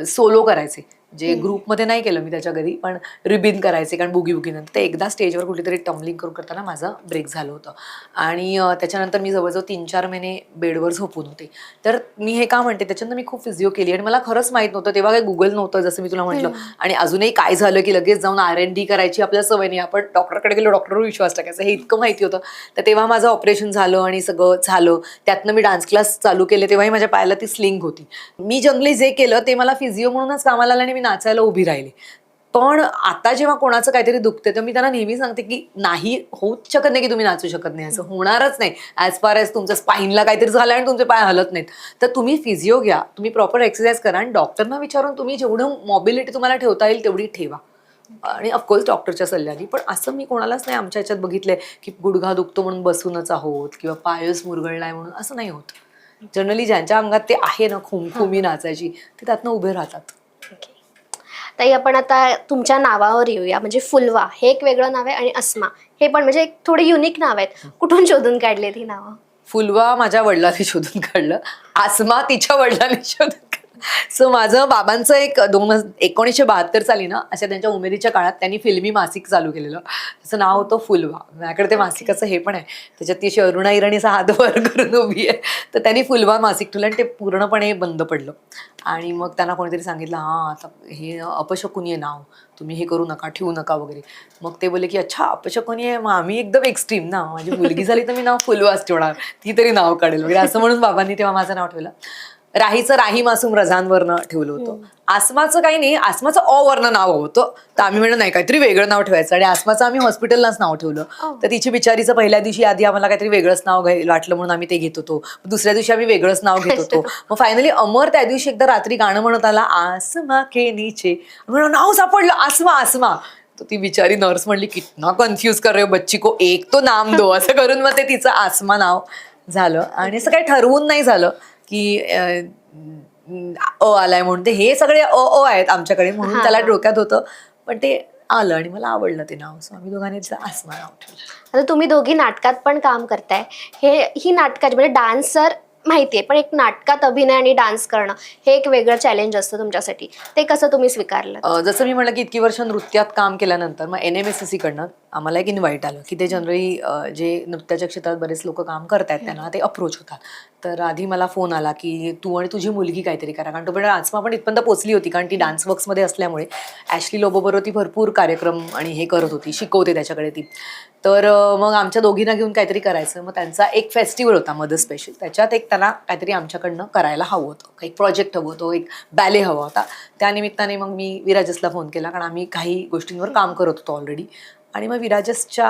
S1: सोलो करायचे, जे ग्रुपमध्ये नाही केलं मी त्याच्या घरी, पण रिबिन करायचे कारण बुगी नंतर ते एकदा स्टेजवर कुठेतरी टम्बलिंग करून करताना माझं ब्रेक झालं होतं. आणि त्याच्यानंतर मी जवळजवळ 3-4 महिने बेडवर झोपून होते. तर मी हे का म्हणते, त्याच्यानंतर मी खूप फिजिओ केली आणि मला खरंच माहित नव्हतं तेव्हा, काही गुगल नव्हतं जसं मी तुला म्हटलं. आणि अजूनही काय झालं की लगेच जाऊन R&D करायची आपल्या सवय नाही, आपण डॉक्टरकडे गेलो डॉक्टरवर विश्वास टाकायचा, हे इतकं माहिती होतं. तर तेव्हा माझं ऑपरेशन झालं आणि सगळं झालं. त्यातनं मी डान्स क्लास चालू केले, तेव्हाही माझ्या पायाला ती स्लिंग होती. मी जनरली जे केलं ते मला फिजिओ म्हणूनच कामाला आलं आणि मी नाचायला उभी राहिली. पण आता जेव्हा कोणाचं काहीतरी दुखते तर मी त्यांना नेहमी सांगते की नाही होऊच शकत नाही की तुम्ही नाचू शकत नाही, असं होणारच नाही. ॲज फार एज तुमच्या स्पाईनला काहीतरी झालं आणि तुमचे पाय हलत नाहीत तर तुम्ही फिजिओ घ्या, तुम्ही प्रॉपर एक्सरसाइज करा आणि डॉक्टरना विचारून तुम्ही जेवढं मोबिलिटी तुम्हाला ठेवता येईल तेवढी ठेवा. आणि ऑफकोर्स डॉक्टरच्या सल्ल्याने. पण असं मी कोणालाच नाही आमच्या ह्याच्यात बघितलंय की गुडघा दुखतो म्हणून बसूनच आहोत किंवा पायच मुरगळलाय म्हणून, असं नाही होत. जनरली ज्यांच्या अंगात ते आहे ना खुमखुमी नाचायची ते त्यातनं उभे राहतात.
S2: ताई, आपण आता तुमच्या नावावर येऊया. म्हणजे फुलवा हे एक वेगळं नाव आहे आणि अस्मा हे पण म्हणजे एक थोडे युनिक नाव आहेत. कुठून शोधून काढलेत ही नावं?
S1: फुलवा माझ्या वडिलांनी शोधून काढलं, आसमा तिच्या वडिलांनी शोधून काढलं. सो माझं बाबांचं एक 1972 साली ना अशा त्यांच्या उमेदीच्या काळात त्यांनी फिल्मी मासिक चालू केलेलं. त्याचं नाव होतं फुलवा. माझ्याकडे ते मासिकाचं हे पण आहे, त्याच्यात ती अशी अरुणा इराणीचा हात वर करून उभी आहे. तर त्यांनी फुलवा मासिक ठेवलं आणि ते पूर्णपणे बंद पडलं. आणि मग त्यांना कोणीतरी सांगितलं हां आता हे अपशकुनी आहे नाव, तुम्ही हे करू नका, ठेवू नका वगैरे. मग ते बोलले की अच्छा अपशकुनी आहे, मग आम्ही एकदम एक्स्ट्रीम ना, माझी मुलगी झाली तर मी नाव फुलवाच ठेवणार, ती तरी नाव काढेल वगैरे असं म्हणून बाबांनी तेव्हा माझं नाव ठेवलं. राहीचं राही मासूम रझांवरनं ठेवलं होतं. आसमाचं काही नाही, आसमाचं वरनं नाव होतं तर आम्ही म्हणलं नाही काहीतरी वेगळं नाव ठेवायचं आणि आसमाचं आम्ही हॉस्पिटललाच नाव ठेवलं. तर तिची बिचारीचं पहिल्या दिवशी आधी आम्हाला काहीतरी वेगळंच नाव वाटलं म्हणून आम्ही ते घेत होतो. दुसऱ्या दिवशी आम्ही वेगळंच नाव घेत होतो. मग फायनली अमर त्या दिवशी एकदा रात्री गाणं म्हणत आला आसमा के नीचे, नाव सापडलं आसमा आसमा. तर ती बिचारी नर्स म्हणली कितना कन्फ्यूज कर रहे हो बच्ची को, एक तो नाम दो, असं करून मग ते तिचं आसमा नाव झालं. आणि असं काही ठरवून नाही झालं की आलाय म्हणून, ते हे सगळे आहेत आमच्याकडे म्हणून त्याला डोक्यात होतं, पण ते आलं आणि मला आवडलं ते नाव. सो आम्ही दोघांनी आसमा नाव ठेवलं.
S2: आता तुम्ही दोघी नाटकात पण काम करताय. ही नाटकाची म्हणजे डान्सर माहितीये, पण एक नाटकात अभिनय आणि डान्स करणं हे एक वेगळं चॅलेंज असतं तुमच्यासाठी. ते कसं तुम्ही स्वीकारलं?
S1: जसं मी म्हटलं की इतकी वर्ष नृत्यात काम केल्यानंतर मग NMSSC कडनं आम्हाला एक इन्व्हाइट आलं की ते जनरली जे नृत्याच्या क्षेत्रात बरेच लोक काम करतायत त्यांना ते अप्रोच होतात. तर आधी मला फोन आला की तू आणि तुझी मुलगी काहीतरी करा, कारण तोपर्यंत आसमा पण इथपर्यंत पोचली होती कारण ती डान्स वर्क्समध्ये असल्यामुळे ॲशली लोबोबरोबर ती भरपूर कार्यक्रम आणि हे करत होती, शिकवते त्याच्याकडे ती. तर मग आमच्या दोघींना घेऊन काहीतरी करायचं. मग त्यांचा एक फेस्टिवल होता मदर स्पेशल, त्याच्यात एक त्यांना काहीतरी आमच्याकडनं करायला हवं होतं, एक प्रोजेक्ट हवं होतं, एक बॅले हवा होता. त्यानिमित्ताने मग मी विराजसला फोन केला कारण आम्ही काही गोष्टींवर काम करत होतो ऑलरेडी. आणि मग विराजसच्या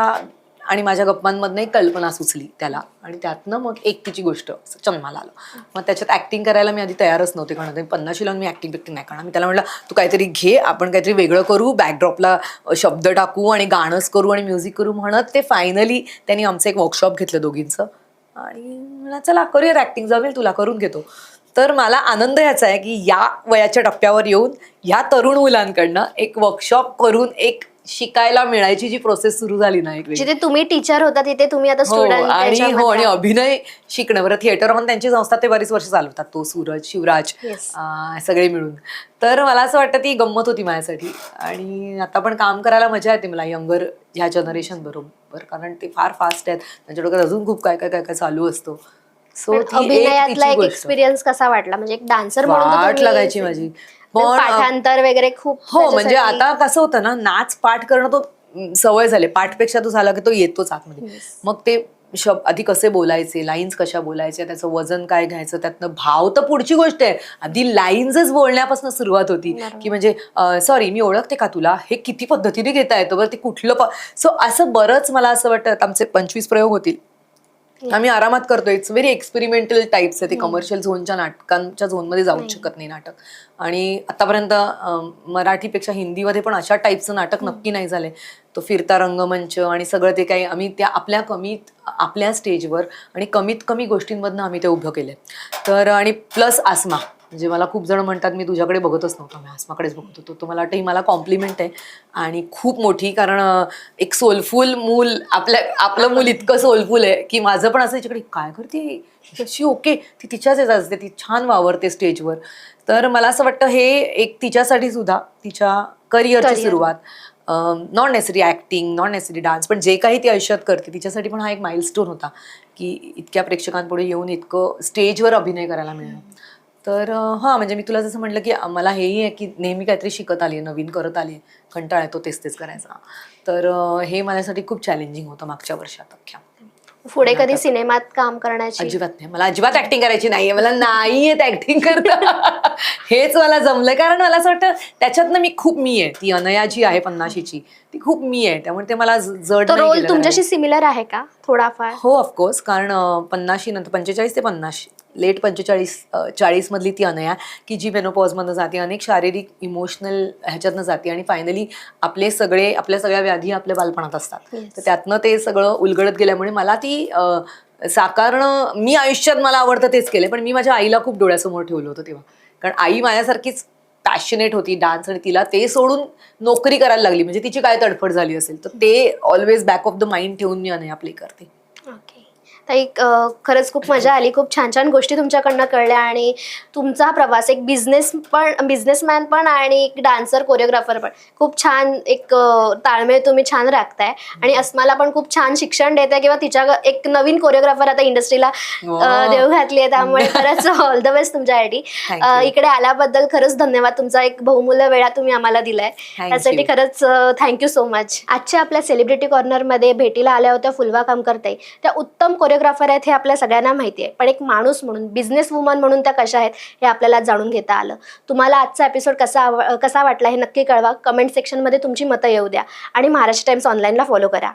S1: आणि माझ्या गप्पांमधनं एक कल्पना सुचली त्याला आणि त्यातनं मग एक तिची गोष्ट जन्माला आलं. मग त्याच्यात ऍक्टिंग करायला मी आधी तयारच नव्हते करणार, 50 लावून मी ऍक्टिंग नाही करणार. मी त्याला म्हटलं तू काहीतरी घे, आपण काहीतरी वेगळं करू, बॅकड्रॉपला शब्द टाकू आणि गाणंच करू आणि म्युझिक करू म्हणत ते फायनली त्यांनी आमचं एक वर्कशॉप घेतलं दोघींचं आणि मला चला करूया ऍक्टिंग, जमेल तुला, करून घेतो. तर मला आनंद याचा आहे की या वयाच्या टप्प्यावर येऊन या तरुण मुलांकडनं एक वर्कशॉप करून एक शिकायला मिळायची जी प्रोसेस सुरू झाली ना, एक
S2: जिथे तुम्ही टीचर होता तिथे तुम्ही आता स्टुडंट.
S1: आणि अभिनय शिकणं. बरं थिएटर म्हणून त्यांची संस्था ते बरीच वर्ष चालवतात, तो सूरज शिवराज सगळे मिळून. तर मला असं वाटतं ती गंमत होती माझ्यासाठी आणि आता पण काम करायला मजा येते मला यंगर ह्या जनरेशन बरोबर, कारण ते फार फास्ट आहेत, त्यांच्या डोक्यात अजून खूप काय काय काय काय चालू असतो. सो
S2: अभिनयातला एक एक्सपिरियन्स कसा वाटला? म्हणजे एक डान्सर म्हणून
S1: लागायची माझी
S2: पाठांतर वगैरे खूप.
S1: हो म्हणजे आता कसं होतं ना, नाच पाठ करणं तो सवय झाली, पाठपेक्षा तो झाला की तो येतोच आतमध्ये. मग ते आधी कसे बोलायचे, लाईन्स कशा बोलायच्या, त्याचं वजन काय घ्यायचं, त्यातनं भाव तर पुढची गोष्ट आहे, आधी लाईन्सच बोलण्यापासून सुरुवात होती की म्हणजे सॉरी मी ओळखते का तुला, हे किती पद्धतीने घेता येतं बरं, ते कुठलं सो असं बरंच मला असं वाटतं आमचे 25 प्रयोग होतील. आम्ही आरामात करतोय. इट्स व्हेरी एक्सपेरिमेंटल टाईप्स आहे ते, कमर्शियल झोनच्या नाटकांच्या झोनमध्ये जाऊच शकत नाही नाटक. आणि आतापर्यंत मराठीपेक्षा हिंदीमध्ये पण अशा टाईपचं नाटक नक्की नाही झालंय. तो फिरता रंगमंच आणि सगळं ते काही आम्ही त्या आपल्या स्टेजवर आणि कमीत कमी गोष्टींमधनं आम्ही ते उभं केलंय. तर आणि प्लस आसमा, म्हणजे मला खूप जण म्हणतात मी तुझ्याकडे बघतच नव्हतं, मी आसमाकडेच बघत होतो. तो मला वाटतं ही मला कॉम्प्लिमेंट आहे आणि खूप मोठी, कारण एक सोलफुल मूल, आपलं मूल इतकं सोलफुल आहे की माझं पण असं याच्याकडे काय करते तशी, ओके ती तिच्याच याचा असते, ती छान वावरते स्टेजवर. तर मला असं वाटतं हे एक तिच्यासाठी सुद्धा तिच्या करिअरची सुरुवात, not necessary acting, not necessary dance, पण जे काही ती आयुष्यात करते तिच्यासाठी पण हा एक माइलस्टोन होता की इतक्या प्रेक्षकांपुढे येऊन इतकं स्टेजवर अभिनय करायला मिळणं. तर हां म्हणजे मी तुला जसं म्हटलं की मला हेही आहे की नेहमी काहीतरी शिकत आली, नवीन करत आली, कंटाळा येतो तेच करायचा. तर हे माझ्यासाठी खूप चॅलेंजिंग होतं मागच्या वर्षात अख्ख्या.
S2: पुढे कधी सिनेमात काम करण्याची?
S1: अजिबात नाही, मला अजिबात ऍक्टिंग करायची नाहीये, मला नाही येत ऍक्टिंग करता. हेच मला जमलंय, कारण मला असं वाटतं त्याच्यातनं मी खूप मी आहे. ती अनया जी आहे 50शीची ती खूप मी आहे, त्यामुळे ते मला जड
S2: तो
S1: नाही
S2: रोल
S1: गेलं
S2: तुमच्याशी सिमिलर आहे का थोडाफार?
S1: हो ऑफकोर्स, कारण 50शी नंतर 45 ते 50 लेट 45-40 मधली ती अनया की जी मेनोपॉजमधनं जाते, अनेक शारीरिक इमोशनल ह्याच्यातनं जाते आणि फायनली आपल्या सगळ्या व्याधी आपल्या बालपणात असतात.
S2: Yes.
S1: तर त्यातनं ते सगळं उलगडत गेल्यामुळे मला ती साकारणं, मी आयुष्यात मला आवडतं तेच केलंय, पण मी माझ्या आईला खूप डोळ्यासमोर ठेवलं होतं तेव्हा, कारण आई माझ्यासारखीच पॅशनेट होती डान्स, आणि तिला ते सोडून नोकरी करायला लागली म्हणजे तिची काय तडफड झाली असेल, तर ते always back of the mind ठेवून मी अनया प्ले करते.
S2: ओके ताई, खरंच खूप मजा आली, खूप छान छान गोष्टी तुमच्याकडनं कळल्या आणि तुमचा प्रवास एक बिझनेसमॅन पण आणि एक डान्सर कोरिओग्राफर पण खूप छान एक ताळमेळ तुम्ही छान राखताय आणि अस्माला पण खूप छान शिक्षण देताय किंवा तिच्या एक नवीन कोरिओग्राफर आता इंडस्ट्रीला देऊ घातली आहे, त्यामुळे खरंच ऑल द बेस्ट तुमच्यासाठी.
S1: Thank you.
S2: इकडे आल्याबद्दल खरंच धन्यवाद, तुमचा एक बहुमूल्य वेळा तुम्ही आम्हाला दिलाय त्यासाठी खरंच थँक्यू सो मच. आजच्या आपल्या सेलिब्रिटी कॉर्नरमध्ये भेटीला आल्या होत्या फुलवा कामकर ताई. त्या उत्तम कोरिओग्राफर आहेत हे आपल्या सगळ्यांना माहिती आहे, पण एक माणूस म्हणून, बिझनेस वुमन म्हणून त्या कशा आहेत हे आपल्याला जाणून घेता आलं. तुम्हाला आजचा एपिसोड कसा वाटला हे नक्की कळवा, कमेंट सेक्शनमध्ये तुमची मतं येऊ द्या आणि महाराष्ट्र टाइम्स ऑनलाईनला फॉलो करा.